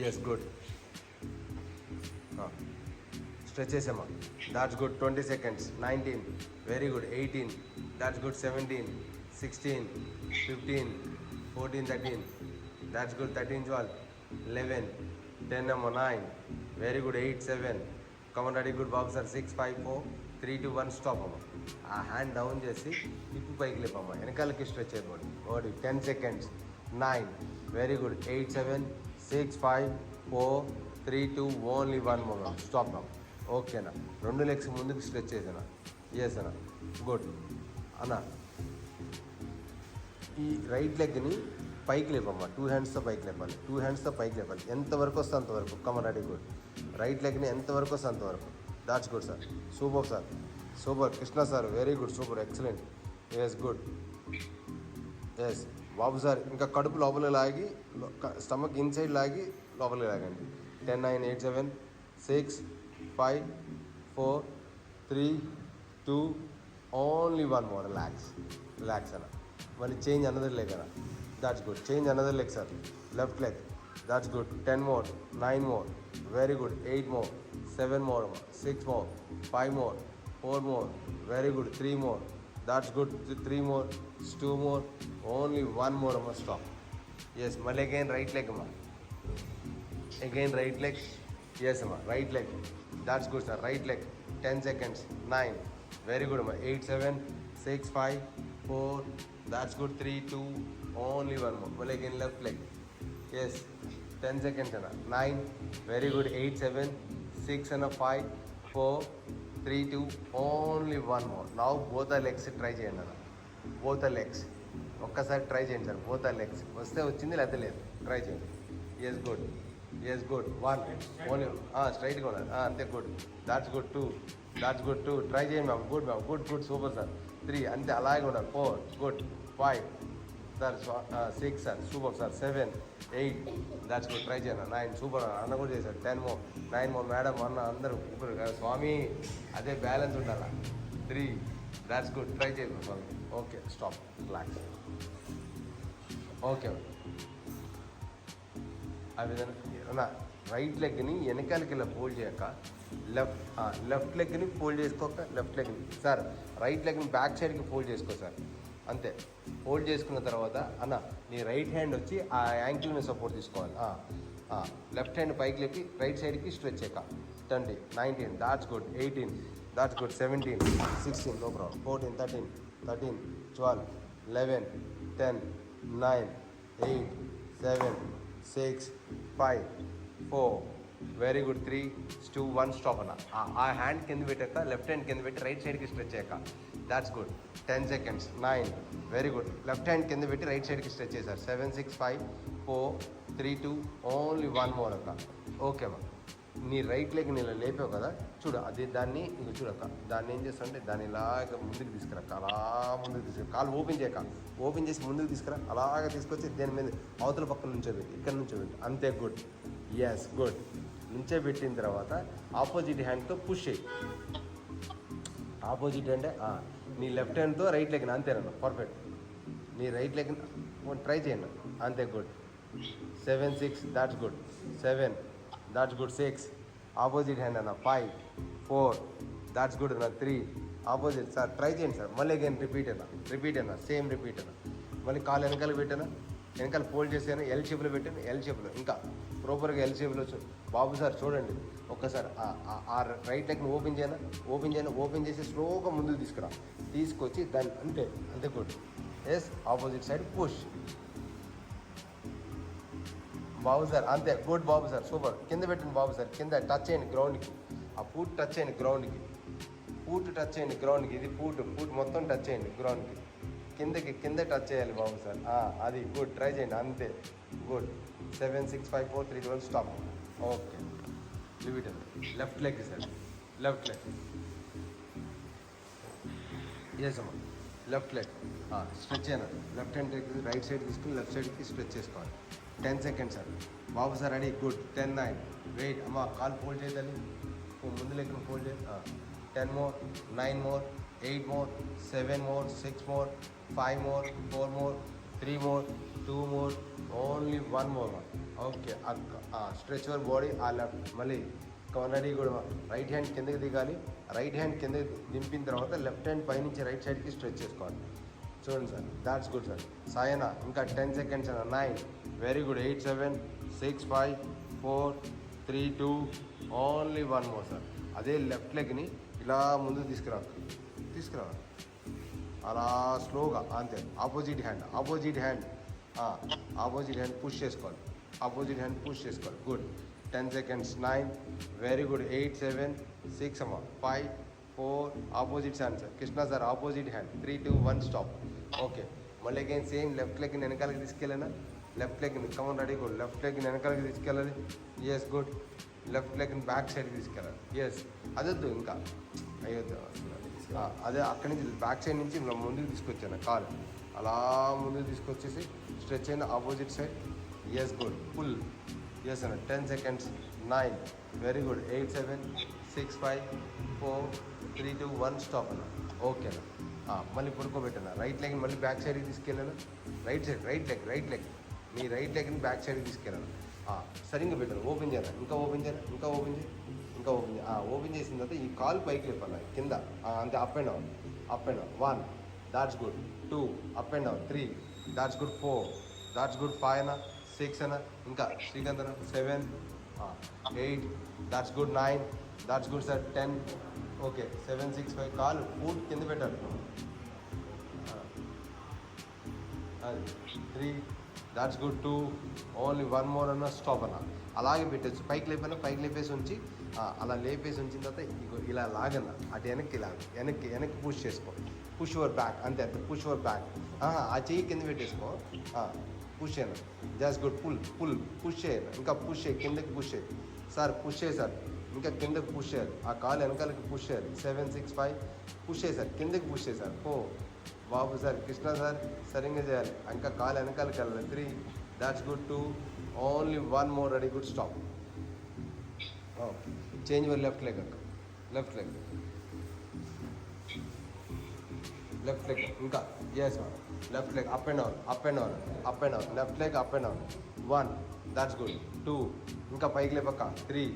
Yes good. స్ట్రెచ్ చేసామా. That's good. 20 seconds. 19 very good. 18 that's good. 17 16 15 14 13 that's good. 13 12 11 10 అమ్మా. 9 very good. 8 7 come on ready good బాబు సార్. 6 5 4 3 2 1 స్టాప్ అమ్మా. ఆ హ్యాండ్ డౌన్ చేసి హిప్ పైకి లేపమ్మా, వెనకాలకి స్ట్రెచ్ అయిపోండి body. 10 seconds. 9 very good. 8 7 6 5 4 3 2 only 1 movement stop అమ్మా. ఓకేనా, 2 legs ముందుకు స్ట్రెచ్ చేసానా. ఎస్ అన్న, గుడ్ అన్న. ఈ రైట్ లెగ్ని పైకి లేపమ్మా. 2 handsతో పైకి లేపాలి. 2 handsతో పైకి లేపాలి. ఎంతవరకు వస్తే అంతవరకు. Come on ready good. రైట్ లెగ్ని ఎంతవరకు వస్తే అంతవరకు. That's good sir. Super sir. Super Krishna sir. Very good. Super excellent. Yes good. Yes Babu sir. ఇంకా కడుపు లోపల లాగి, స్టమక్ ఇన్సైడ్ లాగి లోపలికి లాగండి. 10 9 8 7 6 5 4 3 2 ఓన్లీ 1 మోర్. రిలాక్స్ అన్న. మళ్ళీ చేంజ్ అనదర్ లెగ్ అన్న. That's good. Change another leg sir. Left leg. That's good. 10 more 9 more very good. 8 more 7 more 6 more 5 more 4 more very good. 3 more that's good. 3 more 2 more only 1 more అమ్మ. Stop. Yes మళ్ళీ again right leg అమ్మా. Again right leg. Yes అమ్మా. Right leg. That's good sir. Right leg. 10 seconds. 9 very good అమ్మా. 8 7 6 5 4 that's good. 3 2 only 1 more. మళ్ళీ again left leg. Yes 10 seconds అన్న. 9 very good. 8 7 6 అన్న 5 4 3 2 only 1 more. Now both the legs try చేయండి అన్న. Both the legs ఒక్కసారి try చేయండి సార్. Both the legs వస్తే వచ్చింది, లేకపోతే లేదు. ట్రై చేయండి. Yes good. Yes good. 1 only. స్ట్రైట్గా ఉండాలి. అంతే good. That's good. 2 that's good. 2 try చేయండి ma'am. Good ma'am. Good super sir. 3 అంతే అలాగే ఉండాలి. 4 good. 5 sir. 6 sir. Super sir. 7 8 that's good. Try చేయండి. 9 సూపర్ అన్న కూడా చేశారు. 10 more 9 more మేడం అన్న అందరూ ముగ్గురు స్వామి. అదే బ్యాలెన్స్ ఉండాలా. 3 దాట్స్ గుడ్. ట్రై చేయండి స్వామి. Okay stop. రిలాక్స్. ఓకే ఆ విధంగా రైట్ లెగ్ని వెనకాలకి ఇలా ఫోల్డ్ చేయక లెఫ్ట్ లెగ్ని ఫోల్డ్ చేసుకోక లెఫ్ట్ లెగ్ని సార్ రైట్ లెగ్ని బ్యాక్ సైడ్కి ఫోల్డ్ చేసుకో సార్. అంతే. ఫోల్డ్ చేసుకున్న తర్వాత అన్న నీ రైట్ హ్యాండ్ వచ్చి ఆ యాంకిల్ మీద సపోర్ట్ తీసుకోవాలి. లెఫ్ట్ హ్యాండ్ పైకి లేపి రైట్ సైడ్కి స్ట్రెచ్ చేయక. 20 19 that's good. 18 that's good. 17 16 no problem. 14 13 13 12 11 10 9 8 7 6 5 4 very good. 3 2 1 stop అన్న. ఆ హ్యాండ్ కింద పెట్టాక లెఫ్ట్ హ్యాండ్ కింద పెట్టి రైట్ సైడ్కి స్ట్రెచ్ చేయక. That's good. 10 seconds. 9 very good. Left hand కింద పెట్టి రైట్ సైడ్కి స్ట్రెచ్ చేశారు. 7 6 5 4 3 2 ఓన్లీ 1 more అక్క. ఓకే అమ్మా. నీ రైట్ లెగ్ ఇలా లేపావు కదా, చూడు అది దాన్ని ఇంక చూడక్క. దాన్ని ఏం చేస్తానంటే దాన్ని ఇలాగ ముందుకు తీసుకురా. అలా ముందుకు తీసుకురా. కాలు ఓపెన్ చేయక. ఓపెన్ చేసి ముందుకు తీసుకురా. అలాగ తీసుకొచ్చి దేని మీద అవతల పక్కన నుంచోబెట్టి, ఇక్కడ నుంచోబెట్టి. అంతే గుడ్. Yes good. నుంచోబెట్టిన తర్వాత ఆపోజిట్ హ్యాండ్తో పుష్ చేయి. ఆపోజిట్ హ్యాండ్ నీ లెఫ్ట్ హ్యాండ్తో రైట్ లెగ్. అంతేనన్న. పర్ఫెక్ట్. నీ రైట్ లెగ్ ట్రై చేయండి. అంతే good. 7 6 that's good. 7 that's good. 6 opposite hand అన్న. 5 4 దాట్స్ గుడ్ అన్న. 3 ఆపోజిట్ సార్. ట్రై చేయండి సార్. మళ్ళీ అగైన్ రిపీట్ అన్న. సేమ్ రిపీట్ అన్న. మళ్ళీ కాలు వెనకాల పెట్టాను. వెనకాల ఫోల్డ్ చేసాను. ఎల్ షేప్లో పెట్టాను. ఎల్ షేప్లో ఇంకా ప్రాపర్గా ఎల్ షేప్లో బాబు సార్ చూడండి ఒక్కసారి. ఆ రైట్ లెగ్ని ఓపెన్ చేసి స్లోగా ముందుకు తీసుకురా. తీసుకొచ్చి దాన్ని అంతే good. Yes opposite side push. బాబు సార్ అంతే, గుడ్ బాబు సార్, సూపర్. కింద పెట్టండి బాబు సార్, కింద టచ్ చేయండి గ్రౌండ్కి, ఆ ఫూట్ టచ్ చేయండి గ్రౌండ్కి, ఫూట్ టచ్ చేయండి గ్రౌండ్కి, ఇది ఫూట్ మొత్తం టచ్ చేయండి గ్రౌండ్కి, కింద టచ్ చేయాలి బాబు సార్. అది గుడ్, ట్రై చేయండి అంతే, good. 7 6 5 4 3 2 1 stop. Okay, leave it. Left leg sir, left leg. Yes అమ్మా, లెఫ్ట్ లెగ్ స్ట్రెచ్ అయినారు. లెఫ్ట్ హ్యాండ్ రైట్ సైడ్ తీసుకుని లెఫ్ట్ సైడ్కి స్ట్రెచ్ చేసుకోవాలి. 10 సెకండ్స్ సార్. బాబు సార్ రెడీ, గుడ్. 10 9 వెయిట్ అమ్మ, కాల్ ఫోల్డ్ చేయాలి, ముందు లెక్కన ఫోల్డ్ చేయాలి. 10 more, 9 more, 8 more, 7 more, 6 more, 5 more, 4 more, 3 more, 2 more, only 1 more. Okay, stretch your body. ఆ లెఫ్ట్ మళ్ళీ రెడీ కూడా. రైట్ హ్యాండ్ కిందకి దిగాలి, రైట్ హ్యాండ్ కిందకి దింపిన తర్వాత లెఫ్ట్ హ్యాండ్ పైనుంచి రైట్ సైడ్కి స్ట్రెచ్ చేసుకోవాలి. చూడండి సార్, దాట్స్ గుడ్ సార్. సాయన ఇంకా 10 సెకండ్స్ అన్న. 9 very good. 8 7 6 5 4 3 2 only 1 more sir. అదే లెఫ్ట్ లెగ్ని ఇలా ముందుకు తీసుకురావాలి అలా స్లోగా అంతే. ఆపోజిట్ హ్యాండ్ పుష్ చేసుకోవాలి, ఆపోజిట్ హ్యాండ్ పుష్ చేసుకోవాలి. గుడ్. 10 సెకండ్స్. 9 very good. 8 7 6 అమ్మ, 5 4 opposite hand sir. Krishna sir opposite hand. 3 2 1 stop. Okay, మళ్ళీ అగైన్ సేమ్ లెఫ్ట్ లెగ్ని వెనకాలకి తీసుకెళ్ళాను. లెఫ్ట్ లెగ్ని కమన్ రెడీ, గుడ్. లెఫ్ట్ లెగ్ని వెనకాలకి తీసుకెళ్ళాలి. Yes good. లెఫ్ట్ లెగ్ని బ్యాక్ సైడ్కి తీసుకెళ్ళాలి. ఎస్ అదొద్దు ఇంకా, అయ్యొద్దు. అదే అక్కడి నుంచి బ్యాక్ సైడ్ నుంచి ముందుకు తీసుకొచ్చాను కాలు, అలా ముందుకు తీసుకొచ్చేసి స్ట్రెచ్ అయిన opposite side. Yes good. Full. Yes అన్న. 10 సెకండ్స్. 9 very good. 8 7 6 5 4 3 2 1 స్టాప్ అన్న. ఓకే అన్న. మళ్ళీ పడుకోబెట్టాను. రైట్ లెగ్ని మళ్ళీ బ్యాక్ సైడ్కి తీసుకెళ్ళాను. రైట్ లెగ్ మీ రైట్ లెగ్ని బ్యాక్ సైడ్కి తీసుకెళ్ళాను. సరిగ్గా పెట్టాను. ఓపెన్ చేయాలి, ఇంకా ఓపెన్ చేయాలి. ఓపెన్ చేసిన తర్వాత ఈ కాలు పైకి లేపాలి కింద అంతే. Up and down 1 that's good. 2 up and down. 3 that's good. 4 that's good. 5 అన్న. 6 అన్న. ఇంకా శ్రీకాంత్ అన్న. 7 8 that's good. 9 that's good sir. 10 okay. 7 6 5 కాలు ఫూట్ కింద పెట్టాలి. 3 దాట్స్ గుడ్. 2 ఓన్లీ 1 మోర్ అన్న. స్టాప్ అన్న. అలాగే పెట్టేసి పైకి లేపేసి ఉంచి అలా లేపేసి ఉంచిన తర్వాత ఇలా లాగన్న. అటు వెనక్కి పుష్ చేసుకో. పుష్ యువర్ బ్యాక్ అంతే. Push your back. ఆ చెయ్యి కింద పెట్టేసుకో. పుష్ చేయను. Just good. పుష్ చేయను. ఇంకా పుష్ చేయి, కిందకి పుష్ చేయి సార్. పుష్ చేయి సార్, ఇంకా కిందకి పుష్ చేయాలి. ఆ కాలు వెనకాలకి పుష్ చేయాలి. 7 6 5 పుష్ చేయి సార్, కిందకి పుష్ చేయి సార్. బాబు సార్, కృష్ణ సార్ సరిగ్గా చేయాలి. ఇంకా కాలు వెనకాలకి వెళ్ళాలి. 3 that's good. 2 only 1 more ready, good. Stop. Change your left leg అక్క. లెఫ్ట్ లెగ్ ఇంకా. Yes left leg up and down. Left leg up and down. 1 that's good. 2 ఇంకా పైకి లేపక్క. 3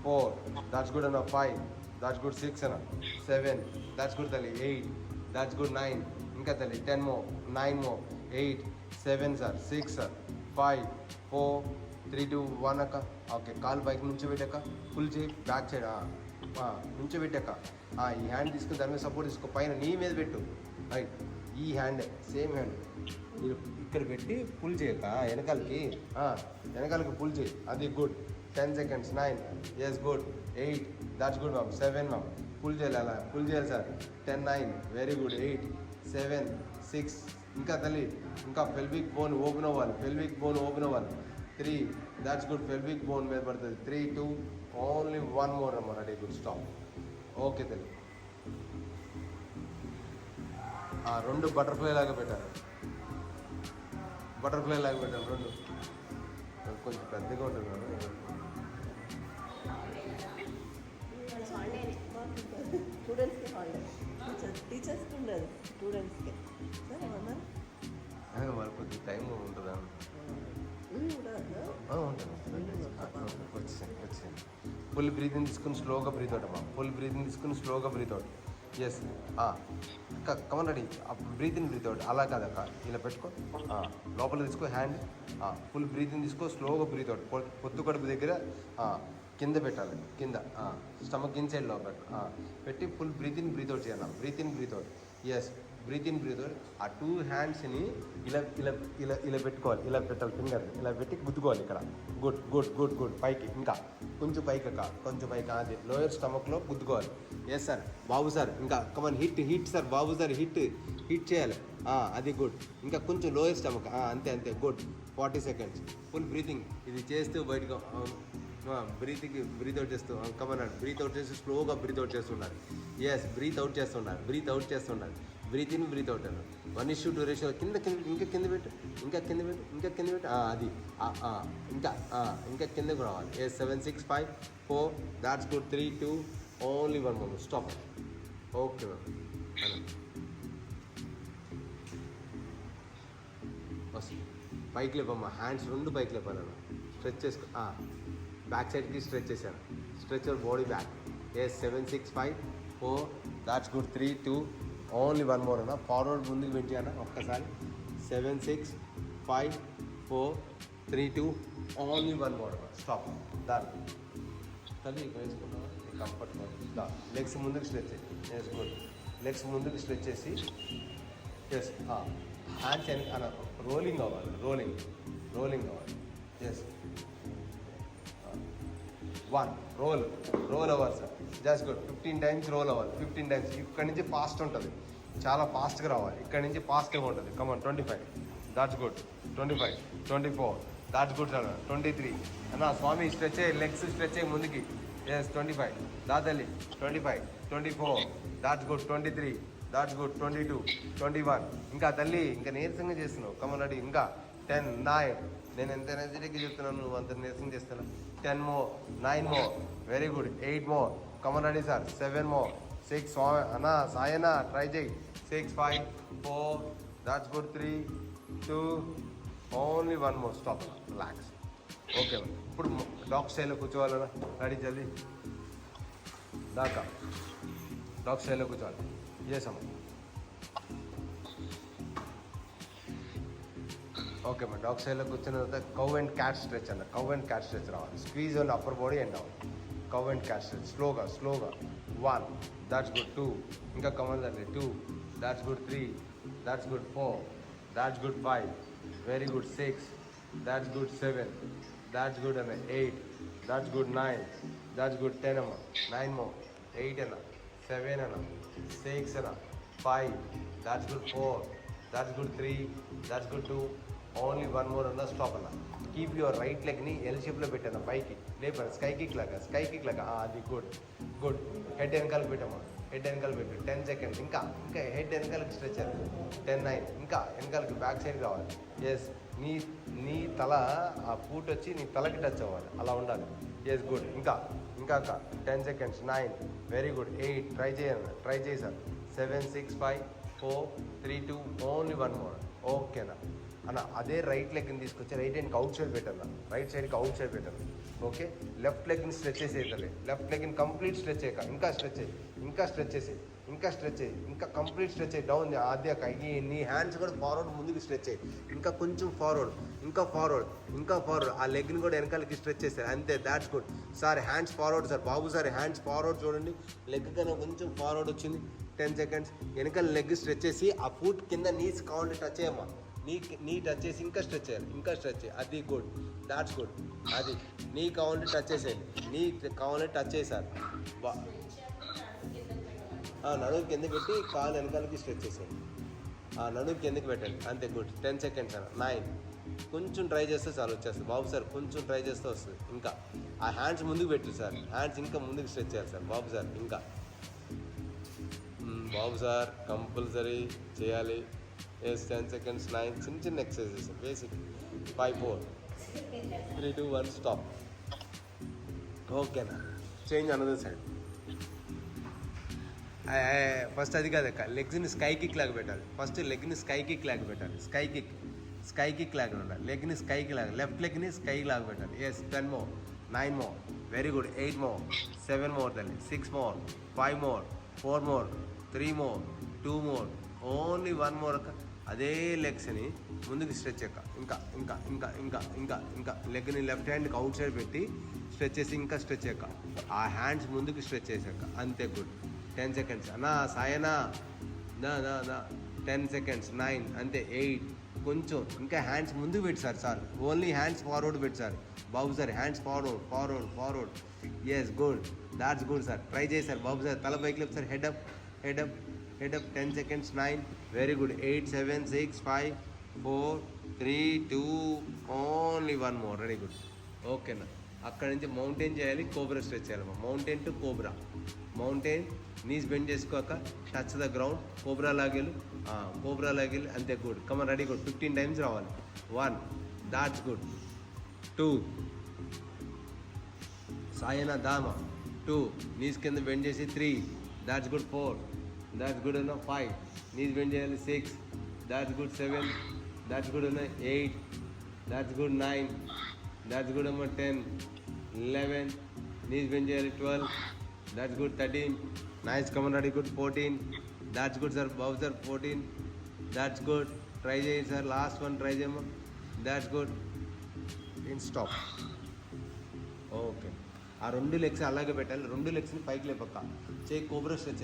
4 దాట్స్ గుడ్ అన్న. 5 దాట్స్ గుడ్. 6 అన్న. 7 దాట్స్ గుడ్ తల్లి. 8 that's good. 9 ఇంకా తల్లి. 10 more. 9 more. 8 7 sir. 6 sir. 5 4 3 2 1 అక్క. ఓకే, కాలు పైకి నుంచి పెట్టాక ఫుల్ చేయి. బ్యాక్ సైడ్ నుంచి పెట్టాక ఈ హ్యాండ్ తీసుకుని దాని మీద సపోర్ట్ తీసుకో. పైన నీ మీద పెట్టు. రైట్, ఈ హ్యాండ్ సేమ్ హ్యాండ్ మీరు ఇక్కడ పెట్టి పుల్ చేయక వెనకాలకి పుల్ చేయి. అది good. 10 seconds. 9 yes good. 8 that's good ma'am. 7 ma'am pull చేయాలి. అలా పుల్ చేయాలి సార్. 10 9 very good. 8 7 6 ఇంకా తల్లి. ఇంకా పెల్విక్ బోన్ ఓపెన్ అవ్వాలి. 3 దాట్స్ గుడ్. పెల్విక్ బోన్ మీద పడుతుంది. 3 2 ఓన్లీ 1 మోర్ అమ్మ. Ready, good. స్టాప్. ఓకే తల్లి. 2 బటర్ఫ్లై లాగా పెట్టారు. 2 కొంచెం పెద్దగా ఉంటుంది కదా. స్టూడెంట్స్కి హాలిడే, టీచర్స్కి ఉండదు, స్టూడెంట్స్కి. సరే ఏమన్నారు వాళ్ళకి కొద్దిగా టైం ఉంటుందా? వచ్చేసింది. ఫుల్ బ్రీతింగ్ తీసుకుని స్లోగా బ్రీత్ అవుట్ అమ్మా. Breath out. Yes come on ready. Breathing breath out. అలా కాదక్క, ఇలా పెట్టుకో. లోపల తీసుకో హ్యాండ్. ఫుల్ బ్రీతింగ్ తీసుకో, స్లోగా బ్రీత్ అవుట్. పొత్తు కడుపు దగ్గర కింద పెట్టాలి. కింద స్టమక్ ఇన్సైడ్లో పెట్టి ఫుల్ బ్రీత్ అవుట్ చేయాలి. Breath out. Yes breath in breath out. ఆ 2 హ్యాండ్స్ని ఇలా ఇలా ఇలా ఇలా పెట్టుకోవాలి, ఇలా పెట్టాలి, ఫింగర్ ఇలా పెట్టి గుద్దుకోవాలి ఇక్కడ. Good good good good. పైకి ఇంకా కొంచెం పైకి అక్క, కొంచెం పైకి, అది లోయర్ స్టమక్లో గుద్దుకోవాలి. ఎస్ సార్, బాబు సార్, ఇంకా కమన్ హిట్ హిట్ సార్, బాబు సార్ హిట్ హిట్ చేయాలి. అది గుడ్. ఇంకా కొంచెం లోయర్ స్టమక్, అంతే అంతే, గుడ్. 40 seconds full breathing. ఇది చేస్తూ బయటకు బ్రీత్ అవుట్ చేస్తూ కమన్నాడు. బ్రీత్ అవుట్ చేసి స్లోగా బ్రీత్ అవుట్ చేస్తున్నారు. ఎస్, బ్రీత్ అవుట్ చేస్తున్నారు, బ్రీత్ అవుట్ చేస్తున్నారు. బ్రీత్ ఇన్ బ్రీత్ అవుట్ అన్నారు. 1:2 రేషియో. కింద కింద ఇంకా కింద పెట్టు, ఇంకా కింద పెట్టు, ఇంకా కింద పెట్టు, అది ఇంకా ఇంకా కిందకు రావాలి. Yes, 7 6 5 4, that's good. 3 2, only 1 more. Stop. Okay ma'am. వస్తుంది. పైకి లేపమ్మా, హ్యాండ్స్ 2 పైకి లేపాలన్న. స్ట్రెచ్ చేసుకో. బ్యాక్ సైడ్కి స్ట్రెచ్ చేశాను. Stretch your body back. Yes, 7 6 5 4, that's good. 3 2, only 1 more అన్న. ఫార్వర్డ్ ముందుకు పెట్టి అన్న ఒక్కసారి. 7 6 5 4 3 2, ఓన్లీ 1 more అన్న. స్టాప్. దాని తల్లి ఇక్కడ వేసుకుంటావా, కంఫర్ట్. లెగ్స్ ముందుకు స్ట్రెచ్ చేయి. Yes, good. లెగ్స్ ముందుకు స్ట్రెచ్ చేసి ఎస్, హ్యాండ్స్ అన్న రోలింగ్ అవ్వాలి, రోలింగ్ రోలింగ్ అవ్వాలి. ఎస్, 1 రోల్ అవ్వాలి sir. Just good. 15 times roll అవ్వాలి. 15 times. ఇక్కడి నుంచి ఫాస్ట్ ఉంటుంది, చాలా ఫాస్ట్గా రావాలి. ఇక్కడి నుంచి ఫాస్ట్గా ఉంటుంది. Come on. 25, that's good. 25 24, that's good sir. 23 అన్న. స్వామి స్ట్రెచ్ అయ్యి, లెగ్స్ స్ట్రెచ్ అయ్యి ముందుకి. ఎస్, 25, దాతల్లి. 25 24, దాట్స్ గుడ్. 23, that's good. 22 21, ఇంకా తల్లి ఇంకా నీరసంగా చేస్తున్నావు. Come on ready. ఇంకా 10 9, నేను ఎంత ఎనర్జెటిక్గా చెప్తున్నాను, నువ్వు అంత నీరసంగా చేస్తున్నా. 10 more, 9 more, very good. 8 more, come on ready sir. 7 more, 6 అన్నా సాయనా ట్రై చేయి. 6 5 4, that's good. 3 2, only 1 more. Stop. Relax. Okay. ఇప్పుడు డాగ్ స్టైల్లో కూర్చోవాలన్నా. రెడీ జల్దీ దాకా డాగ్ స్టైల్లో కూర్చోవాలి. చేసాము. ఓకే అమ్మా. డాగ్ స్టైల్లో కూర్చున్న తర్వాత కవ్ అండ్ క్యాట్ స్ట్రెచ్ అన్న. కవ్ అండ్ క్యాట్ స్ట్రెచ్ రావాలి. Squeeze on upper body and down. కవ్ and cat stretch. స్లోగా స్లోగా. 1, దాట్స్ గుడ్. 2, ఇంకా కమన్ దాన్ని. 2, that's good. 3, that's good. 4, that's good. 5, very good. 6, that's good. 7, that's good అన్న. 8, దాట్స్ గుడ్. 9, that's good. 10 అమ్మ. 9 more. 8 అన్న. 7 అన్న. 6 అన్న. 5, that's good. 4, that's good. 3, that's good. 2, only 1 more అన్న. స్టాప్ అన్న. కీప్ యువర్ రైట్ లెగ్ని ఎల్ షేప్లో పెట్టాను. పైకి లేపాను. స్కై కిక్ లాగా, స్కై కిక్ లాగా. అది గుడ్ గుడ్. హెడ్ వెనకాల పెట్టమ్మా. హెడ్ వెనకాల పెట్టు. 10 seconds. ఇంకా ఇంకా హెడ్ వెనకాలకి స్ట్రెచ్ అయ్యారు. 10 9, ఇంకా వెనకాలకి బ్యాక్ సైడ్ కావాలి. ఎస్, నీ తల ఆ ఫూట్ వచ్చి నీ తలకి టచ్ అవ్వాలి, అలా ఉండాలి. Yes, good. ఇంకా ఇంకా 10 seconds. 9, very good. 8, ట్రై చేయండి, ట్రై చేయి సార్. 7 6 5 4 3 2, only 1 more. ఓకేనా అన్న. అదే రైట్ లెగ్ని తీసుకొచ్చి రైట్ హ్యాండ్కి అవుట్ సైడ్ పెట్టాను. రైట్ సైడ్కి అవుట్ సైడ్ పెట్టాను. ఓకే. లెఫ్ట్ లెగ్ని స్ట్రెచ్ చేసేయాలి. లెఫ్ట్ లెగ్ని కంప్లీట్ స్ట్రెచ్ చేయక, ఇంకా స్ట్రెచ్ చేయి, ఇంకా స్ట్రెచ్ చేసి, ఇంకా స్ట్రెచ్ చేయి, ఇంకా కంప్లీట్ స్ట్రెచ్ చేయి. డౌన్ అదే నీ హ్యాండ్స్ కూడా ఫార్వర్డ్ ముందుకు స్ట్రెచ్ చేయి. ఇంకా కొంచెం ఫార్వర్డ్, ఇంకా ఫార్వర్డ్, ఇంకా ఫార్వర్డ్. ఆ లెగ్ని కూడా వెనకాలకి స్ట్రెచ్ చేస్తారు. అంతే, that's good sir. Hands forward sir. Babu sir hands forward చూడండి. లెగ్ కన్నా కొంచెం ఫార్వర్డ్ వచ్చింది. 10 seconds. వెనకాల లెగ్ స్ట్రెచ్ చేసి ఆ ఫుట్ కింద నీస్ కావాలంటే టచ్ చేయమ్మా. నీ టచ్ చేసి ఇంకా స్ట్రెచ్ చేయాలి, ఇంకా స్ట్రెచ్ చేయాలి. అది గుడ్. That's good. అది నీ కావాలంటే టచ్ చేసేయండి. నీ కావాలంటే టచ్ చేశారు. నడుము కింద పెట్టి కాలు వెనకాలకి స్ట్రెచ్ చేసేయండి. నడుము కిందకి పెట్టండి. అంతే, గుడ్. 10 seconds అన్న. 9, కొంచెం ట్రై చేస్తే చాలు వచ్చేస్తుంది. బాబు సార్ కొంచెం ట్రై చేస్తే వస్తుంది. ఇంకా ఆ హ్యాండ్స్ ముందుకు పెట్టు సార్. హ్యాండ్స్ ఇంకా ముందుకు స్ట్రెచ్ చేయాలి సార్. బాబు సార్ ఇంకా బాబు సార్ కంపల్సరీ చేయాలి. Yes, 10 seconds. 9, చిన్న చిన్న ఎక్సర్సైజెస్ బేసిక్. 5 4 3 2 1, స్టాప్. ఓకేనా. Change another side. ఫస్ట్ అది కాదక్క, లెగ్స్ని స్కై కిక్ లాగా పెట్టాలి. ఫస్ట్ లెగ్ని స్కై కిక్ లాగా పెట్టాలి. స్కై కిక్ లాగా ఉండాలి. లెగ్ని స్కైకి లాగా, లెఫ్ట్ లెగ్ని స్కై లాగా పెట్టాలి. Yes, 10 more, 9 more, very good. 8 more, 7 more తల్లి. 6 more, 5 more, 4 more, 3 more, 2 more, only 1 more అక్క. అదే లెగ్స్ని ముందుకు స్ట్రెచ్ అక్క. ఇంకా ఇంకా ఇంకా ఇంకా ఇంకా ఇంకా లెగ్ని లెఫ్ట్ హ్యాండ్కి అవుట్ సైడ్ పెట్టి స్ట్రెచ్ చేసి, ఇంకా స్ట్రెచ్ అక్క. ఆ హ్యాండ్స్ ముందుకు స్ట్రెచ్ చేసాక. అంతే, గుడ్. 10 seconds అన్నా. సాయనా నా నా నా 10 seconds 9 అంతే 8 కొంచెం ఇంకా హ్యాండ్స్ ముందుకు పెట్టి సార్ ఓన్లీ హ్యాండ్స్ ఫార్వర్డ్ పెట్టి sir Babu sir hands forward yes good that's good sir try చేయి సార్ బాబు సార్ తల పైకి లేపు sir head up 10 seconds 9 very good 8 7 6 5 4 3 2 only 1 more very good ఓకేనా అక్కడ నుంచి మౌంటైన్ చేయాలి కోబ్రా స్ట్రెచ్ చేయాలి mountain to cobra mountain knees bend చేసుకోక టచ్ ద గ్రౌండ్ కోబ్రా లాగేలు అంతే good come on ready good 15 times రావాలి 1 దాట్స్ గుడ్ 2 సాయన దామ 2 నీస్ కింద బెండ్ చేసి 3 దాట్స్ గుడ్ 4 దాట్స్ గుడ్ అన్న 5 నీస్ బెండ్ చేయాలి 6 దాట్స్ గుడ్ 7 దాట్స్ గుడ్ అన్న 8 దాట్స్ గుడ్ 9 దాట్స్ గుడ్ అమ్మ 10 11 నీస్ బెండ్ చేయాలి 12 that's good 13 nice come on ready good 14 that's good sir Babu sir 14 that's good try చేయండి sir last one try చేయమ్మా that's good ఇన్ stop okay ఆ 2 legs అలాగే పెట్టాలి 2 legsని పైకి లేపక్క చేయి కోబ్రా స్ట్రెచ్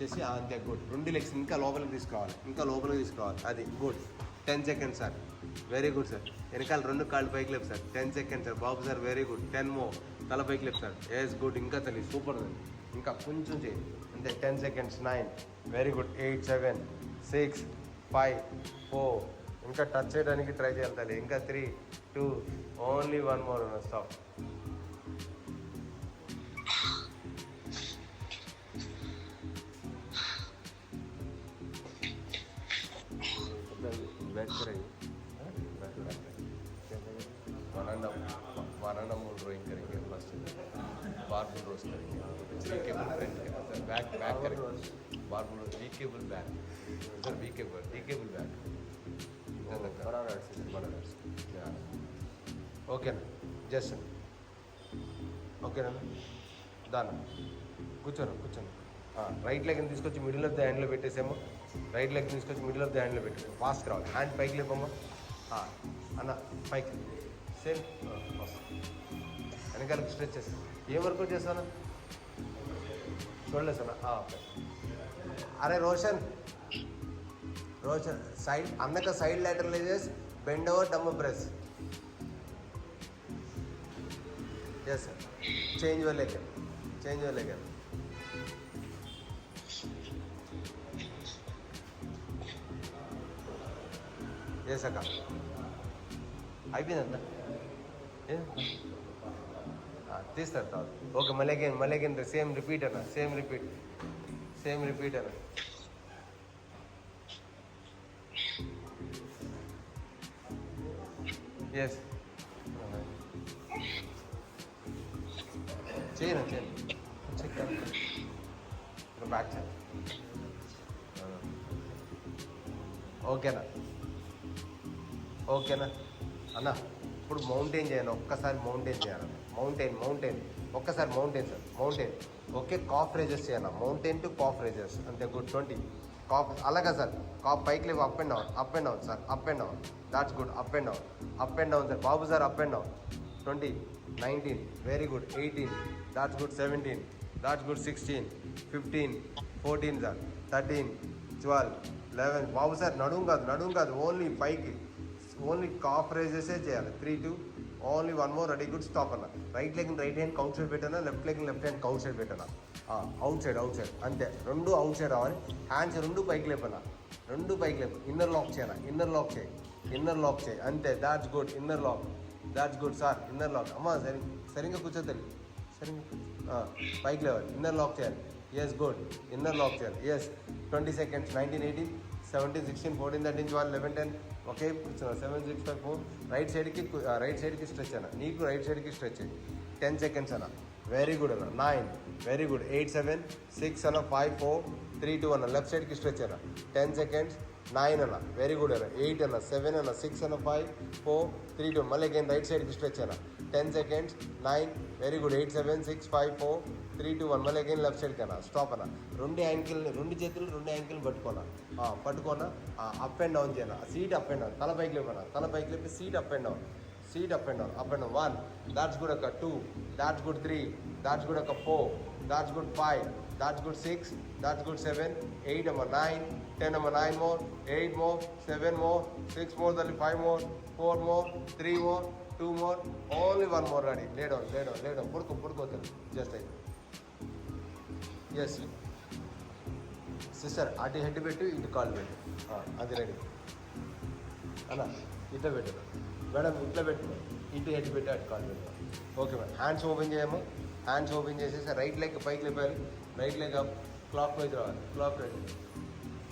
చేసి అంతే గుడ్ 2 legs ఇంకా లోపలికి తీసుకోవాలి అది good 10 seconds sir very good sir వెనకాల 2 కాళ్ళు పైకి లేపు సార్ 10 seconds సార్ బాబు సార్ వెరీ గుడ్ 10 more తల పైకి లేపు సార్ ఎస్ గుడ్ ఇంకా తల్లి సూపర్ ఇంకా కొంచెం చేయి అంతే 10 seconds 9 వెరీ గుడ్ 8 7 6 5 4 ఇంకా టచ్ చేయడానికి ట్రై చేయాలి తల్లి ఇంకా 3 2 ఓన్లీ 1 more స్టాప్ बैठ कर आइए वन एंड मूल ड्राइंग करेंगे फर्स्ट बारबुल रोज करेंगे वीकेबल फ्रंट के बैक करेंगे बारबुल वीकेबल बैक सर वीकेबल बैक बड़ा ఓకేనా జస్ట్ ఓకేనా దాని కూర్చోను రైట్ లెగ్ తీసుకొచ్చి మిడిల్ ఆఫ్ ద హ్యాండ్లో పెట్టేసేమో రైట్ లెగ్ తీసుకొచ్చి మిడిల్ ఆఫ్ ద హ్యాండ్లో పెట్టేసి ఫాస్ట్ రావాలి హ్యాండ్ పైకి లేపమ్మా అన్న పైకి సేమ్ వెనకాలకి స్ట్రెచ్ చేస్తాను ఏం వర్క్ చేస్తాను చూడలేసాను అరే రోషన్ సైడ్ అన్నక సైడ్ lateral చేసి bend over dumb press yes sir change your leg yes akka అయిపోయిందంట తీస్తారు తర్వాత ఓకే మళ్ళీ అగైన్ సేమ్ రిపీట్ అన్న సేమ్ రిపీట్ అన్న ఎస్ చేయను బ్యాక్ చేయండి ఓకేనా అన్న ఇప్పుడు మౌంటైన్ చేయాలి ఒక్కసారి మౌంటైన్ చేయాలి మౌంటైన్ ఒక్కసారి మౌంటైన్ ఓకే కాఫ్ రేజెస్ చేయాలి మౌంటైన్ టు కాఫ్ రేజెస్ అంతే గుడ్ 20 కాఫ్ అలాగా సార్ కాఫ్ పైకి లేవు up and down sir up and down that's good up and down sir Babu sir up and down 20 19 very good 18 that's good 17 that's good 16 15 14 sir 13 12 11 Babu sir నడుము కాదు only పైకి only cough రైజెసే చేయాలి 3 2 only 1 more ready good stop అన్న right hand count side పెట్టానా left hand count side పెట్టానా outside అంతే 2 out side రావాలి hands 2 పైకి లేపనా 2 పైకి లేపు ఇన్నర్ లాక్ చేయి అంతే that's good inner lock that's good sir inner lock అమ్మా సరిగ్గా కూర్చోతల్లి పైకి లేవాలి ఇన్నర్ లాక్ చేయాలి ఎస్ గుడ్ ఇన్నర్ లాక్ చేయాలి ఎస్ 20 seconds 19 18 17 16 14 13 12 11 10 ఒకే కూర్చున్నా 7 6 5 4 రైట్ సైడ్కి స్ట్రెచ్ అన్న నీకు రైట్ సైడ్కి స్ట్రెచ్ 10 seconds అన్న వెరీ గుడ్ అన్న 9 వెరీ గుడ్ 8 7 6 అన్న 5 4 3 2 అన్న లెఫ్ట్ సైడ్కి స్ట్రెచ్ అన్న 10 seconds 9 అన్న వెరీ గుడ్ అన్న 8 అన్న 7 అన్న 6 అన్న 5 4 3 2 మళ్ళీ అగైన్ రైట్ సైడ్కి స్ట్రెచ్ అన్న 10 seconds 9 వెరీ గుడ్ 8 7 6 5 4 3 2 1 మళ్ళీ అగైన్ లెఫ్ట్ సైడ్కి అన్న స్టాప్ అన్న 2 చేతులు 2 యాంకిల్ పట్టుకోనా అప్ అండ్ డౌన్ చేయనా సీట్ అప్ అండ్ డౌన్ తల పైకి లేపి seat up and down 1 that's good ఒక 2 దాట్స్ గుడ్ 3 దాట్స్ గుడ్ ఒక 4 that's good 5 That's good. 6. That's good. 7. 8 number 9. 10 number 9 more. 8 more. 7 more. 6 more. Then 5 more. 4 more. 3 more. 2 more. Only 1 more ready. Lay down. Lay down. Lay down. Put. Just like. Yes. Sister, అటు head పెట్టు ఇటు call పెట్టు అది ready అలా ఇట్లా పెట్టు madam ఇట్లా పెట్టు ఇటు హెడ్ పెట్టి అటు కాల్ పెట్టు ఓకే మేడం హ్యాండ్స్ ఓపెన్ చేయము హ్యాండ్స్ ఓపెన్ చేసేసి రైట్ లెగ్ పైకి లేపాలి right leg up clockwise రావాలి క్లాక్ వైజ్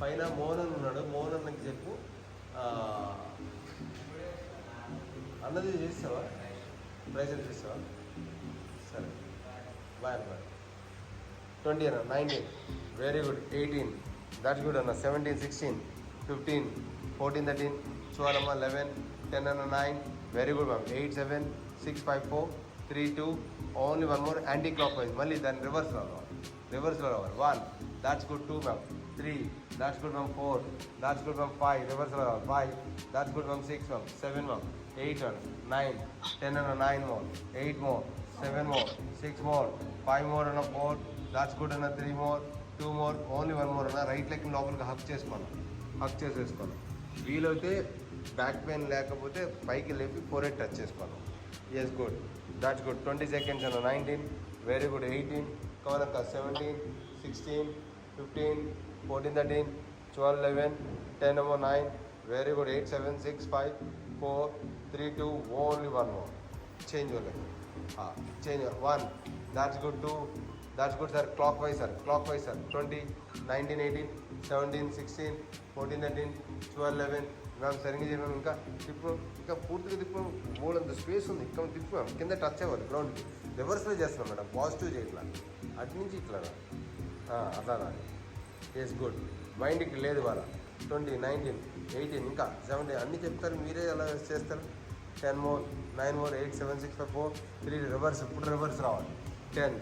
పైన మోహన్ ఉన్నాడు మోహన్ అన్నకి చెప్పు అన్నది చేస్తావా ప్రైజ్ చేస్తావా సరే బాయ్ బాయ్ 20 అన్న 19 వెరీ గుడ్ 18 దట్స్ గుడ్ అన్న 17 16 15 14 13 12 అమ్మ 11 10 అన్న 9 very good ma'am 8 7 6 5 4 3 2 only 1 more anti clock wise మళ్ళీ దాన్ని రివర్స్లో రావాలి 1 that's good 2 ma'am 3 that's good ma'am 4 that's good ma'am 5 రివర్స్లో రావాలి 5 that's good ma'am 6 ma'am 7 ma'am 8 ma'am 9 10 అన్న 9 more 8 more 7 more 6 more 5 more అన్న 4 దాట్స్ గుడ్ అన్న 3 మోర్ 2 మోర్ ఓన్లీ 1 మోర్ అన్న రైట్ లెగ్ లోపలికి హక్ చేసేసుకోవాలి వీలైతే బ్యాక్ పెయిన్ లేకపోతే పైకి లేపి ఫోర్ హెడ్ టచ్ చేసుకోవాలి yes good that's good 20 seconds అన్న 19 వెరీ గుడ్ 18 కవనక్క 17 16 15 14 13 12 11 10 number 9 very good 8 7 6 5 4 3 2 only 1 more change your leg change 1 that's good 2 that's good sir clockwise sir 20 19 18 17 16 14 13 12 11 ma'am సరిగ్గా చెప్పాము ఇంకా పూర్తిగా తిప్పు మూడు అంత స్పేస్ ఉంది ఇంకా తిప్పు కింద టచ్ అవ్వాలి గ్రౌండ్కి రివర్స్లో చేస్తున్నాం మేడం పాజిటివ్ చేయట్లా అటు నుంచి ఇట్లా అట్లా రాదు ఎస్ గుడ్ మైండ్కి లేదు వాళ్ళ 20 19 18 ఇంకా 17 అన్నీ చెప్తారు మీరే అలా చేస్తారు 10 more 9 more 8 7 6 5 4 3 రివర్స్ ఇప్పుడు రివర్స్ రావాలి 10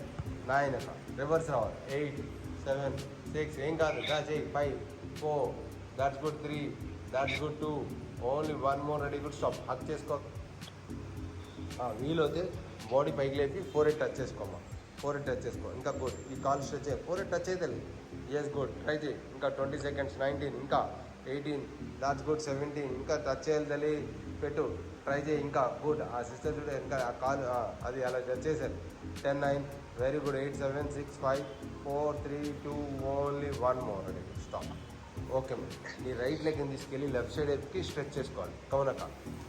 9 అట్లా రివర్స్ రావాలి 8 7 6 ఏం కాదు దా చేయి 5 4 that's good 3 that's good 2 only 1 more ready good stop హక్ చేసుకో వీలైతే బాడీ పైకి లేపి ఫోర్ హెడ్ టచ్ చేసుకోమా ఫోర్ హెడ్ టచ్ చేసుకో ఇంకా గుడ్ ఈ కాల్ స్ట్రెచ్ ఫోర్ హెడ్ టచ్ అయితే ఎస్ గుడ్ ట్రై చేయి ఇంకా 20 సెకండ్స్ 19 ఇంకా 18 దాట్స్ గుడ్ 17 ఇంకా టచ్ చేయాలి తల్లి పెట్టు ట్రై చేయి ఇంకా గుడ్ ఆ సిస్టర్ చూడ ఇంకా ఆ కాల్ అది అలా టచ్ చేశారు 10 9 very good 8 7 6 5 4 3 2 only 1 more ready stop okay madam నీ రైట్ లెగ్ తీసుకెళ్ళి లెఫ్ట్ సైడ్ వైపుకి స్ట్రెచ్ చేసుకోవాలి కౌనక్క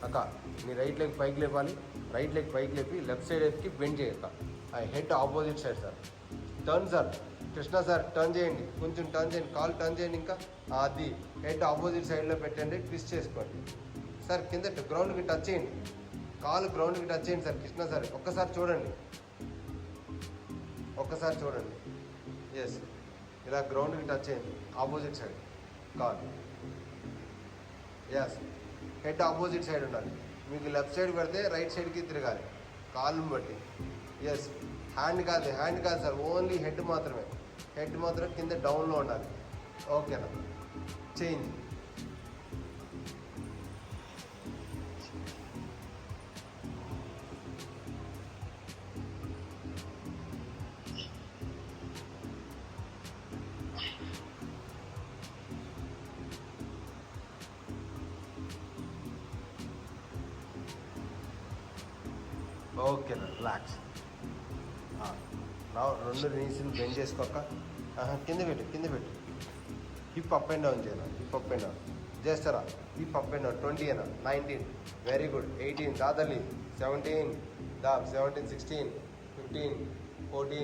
అక్క నీ రైట్ లెగ్ పైకి లేపాలి రైట్ లెగ్ పైకి లేపి లెఫ్ట్ సైడ్ వైపుకి బెండ్ చేయక ఆ head opposite side sir turn sir Krishna sir turn చేయండి కొంచెం టర్న్ చేయండి కాల్ టర్న్ చేయండి ఇంకా అది హెడ్ ఆపోజిట్ సైడ్లో పెట్టండి ట్విస్ట్ చేసుకోండి సార్ కింద గ్రౌండ్కి టచ్ చేయండి కాలు గ్రౌండ్కి టచ్ చేయండి సార్ కృష్ణ సార్ ఒక్కసారి చూడండి ఎస్ ఇలా గ్రౌండ్కి టచ్ చేయండి ఆపోజిట్ సైడ్ కాల్ ఎస్ హెడ్ ఆపోజిట్ సైడ్ ఉండాలి మీకు లెఫ్ట్ సైడ్ పెడితే రైట్ సైడ్కి తిరగాలి కాళ్ళను బట్టి ఎస్ హ్యాండ్ కాదు సార్ ఓన్లీ హెడ్ మాత్రం కింద డౌన్లో ఉండాలి ఓకేనా చేంజ్ ఓకేనా రిలాక్స్ నా రెండు నీసులు బెండ్ చేసుకోక కింద పెట్టు హిప్ అప్ అండ్ డౌన్ చేయాలి హిప్ అప్ అండ్ డౌన్ చేస్తారా హిప్ అప్ అండ్ డౌన్ 20 అన్న 19 వెరీ గుడ్ 18 దాదలి 17 17 16 15 14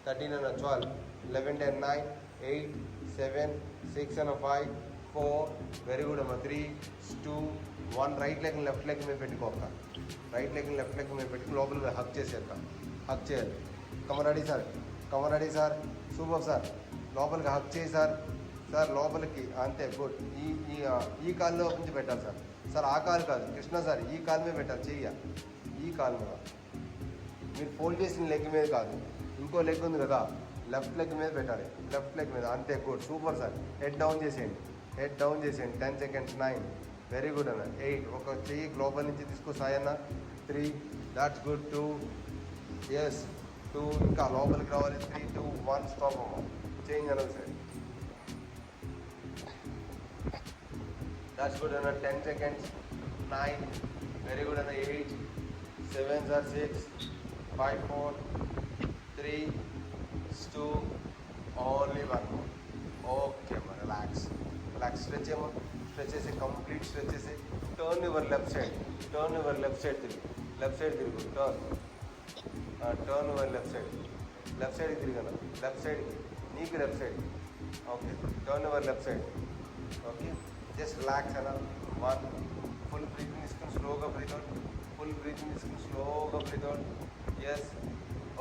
13 అన్న 12 11 10 9 8 7 6 అన్న 5 4 వెరీ గుడ్ అమ్మ 3 2 1 రైట్ లెగ్ లెఫ్ట్ లెగ్ మీద పెట్టుకోక రైట్ లెగ్ లెఫ్ట్ లెగ్ మీద పెట్టుకుని లోపలికి హక్ చేయాలి కమరడి సార్ సూపర్ సార్ లోపలికి హక్ చేయి సార్ లోపలికి అంతే గుడ్ ఈ కాల్లో నుంచి పెట్టాలి సార్ ఆ కాలు కాదు కృష్ణ సార్ ఈ కాలు మీద పెట్టాలి ఈ కాలు మీద మీరు ఫోల్డ్ చేసిన లెగ్ మీద కాదు ఇంకో లెగ్ ఉంది కదా లెఫ్ట్ లెగ్ మీద పెట్టాలి లెఫ్ట్ లెగ్ మీద అంతే good super sir head down చేసేయండి 10 సెకండ్స్ 9 వెరీ గుడ్ అన్న 8 ఒక చెయ్యి గ్లోబల్ నుంచి తీసుకో సాయి అన్న 3 దాట్స్ గుడ్ 2 ఎస్ 2 ఇంకా లోపలికి రావాలి 3 2 1 స్టాప్ అమ్మ చేంజ్ అనాలి సైడ్ that's good అన్న 10 seconds 9 very good అన్న 8 7 are 6 5 4 3 2 only 1 more okay అమ్మ రిలాక్స్ స్ట్రెచ్ ఏమో స్ట్రెచ్ చేసి కంప్లీట్ స్ట్రెచ్ చేసి టర్న్ యువర్ లెఫ్ట్ సైడ్ తిరిగి లెఫ్ట్ సైడ్ తిరుగు టర్న్ యువర్ లెఫ్ట్ సైడ్ తిరిగన లెఫ్ట్ సైడ్కి నీకు left side okay turn your left side okay just relax అన్న 1 ఫుల్ బ్రీతింగ్ తీసుకుని స్లోగా బ్రీత్ అవుట్ ఫుల్ బ్రీతింగ్ తీసుకుని స్లోగా breath out yes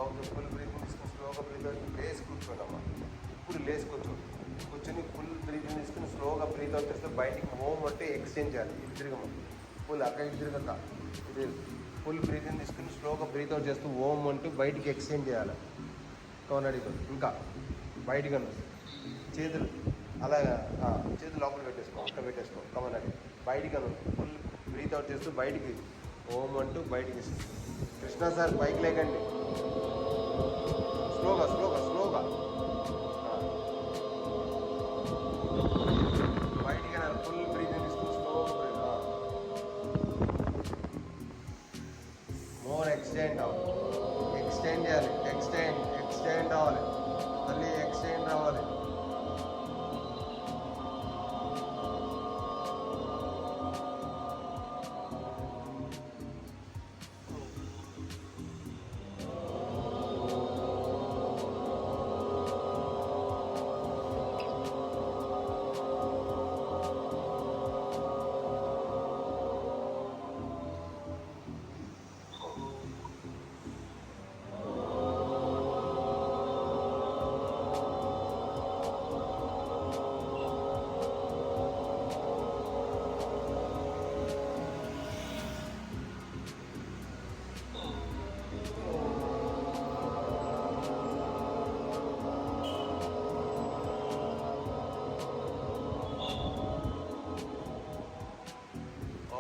okay full breathing తీసుకుని స్లోగా బ్రీత్ అవుట్ లేసి కూర్చోండమ్మా ఇప్పుడు లేసి కూర్చొని ఫుల్ బ్రీతింగ్ తీసుకుని స్లోగా బ్రీత్ అవుట్ చేస్తే బయటికి ఓమ్ అంటే ఎక్స్చేంజ్ చేయాలి ఇది తిరగమ్మ ఫుల్ అక్కడ ఇది తిరగక ఇది ఫుల్ బ్రీతింగ్ తీసుకుని స్లోగా బ్రీత్ అవుట్ చేస్తూ ఓమ్ అంటూ బయటికి ఎక్స్చేంజ్ చేయాలి కవనడి ఇంకా బయటికి అన్న చేతులు అలాగా చేతులు లోపల పెట్టేసుకో అక్కడ పెట్టేసుకో కవనడి బయటికి అన్న ఫుల్ బ్రీత్ అవుట్ చేస్తూ బయటికి ఓమ్ అంటూ బయటికి కృష్ణ సార్ పైకి లేకండి స్లోగా బయటికి అన్నారు ఫుల్ బ్రీతింగ్ తీసుకుని స్లోగా మోర్ ఎక్స్టెండ్ చేయాలి ఎక్స్టెండ్ అవ్వాలి మళ్ళీ ఎక్స్టెండ్ రావాలి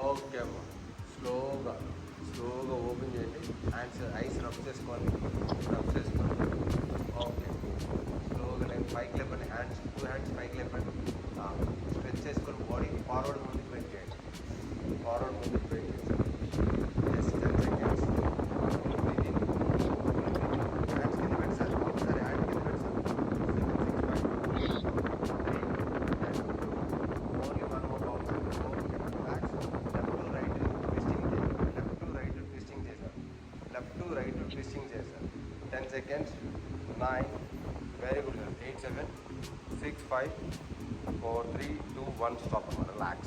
ఓకే అమ్మ స్లోగా ఓపెన్ చేయండి హ్యాండ్స్ ఐస్ రబ్ చేసుకోవాలి ఓకే స్లోగా నేను పైకి లేపండి టూ హ్యాండ్స్ పైకి లేపండి స్ట్రెచ్ చేసుకొని బాడీ ఫార్వర్డ్ ముందుకు బెండ్ చేయండి జస్ట్ 10 seconds హ్యాండ్స్ కింద పెట్టి సార్ ఒకసారి హ్యాండ్ కింద పెట్టి sir 7 6 5 3 only 1 more bounce left to right twisting చేశారు 10 seconds 9 very good 8 7 6 5 4 3 2 1 stop relax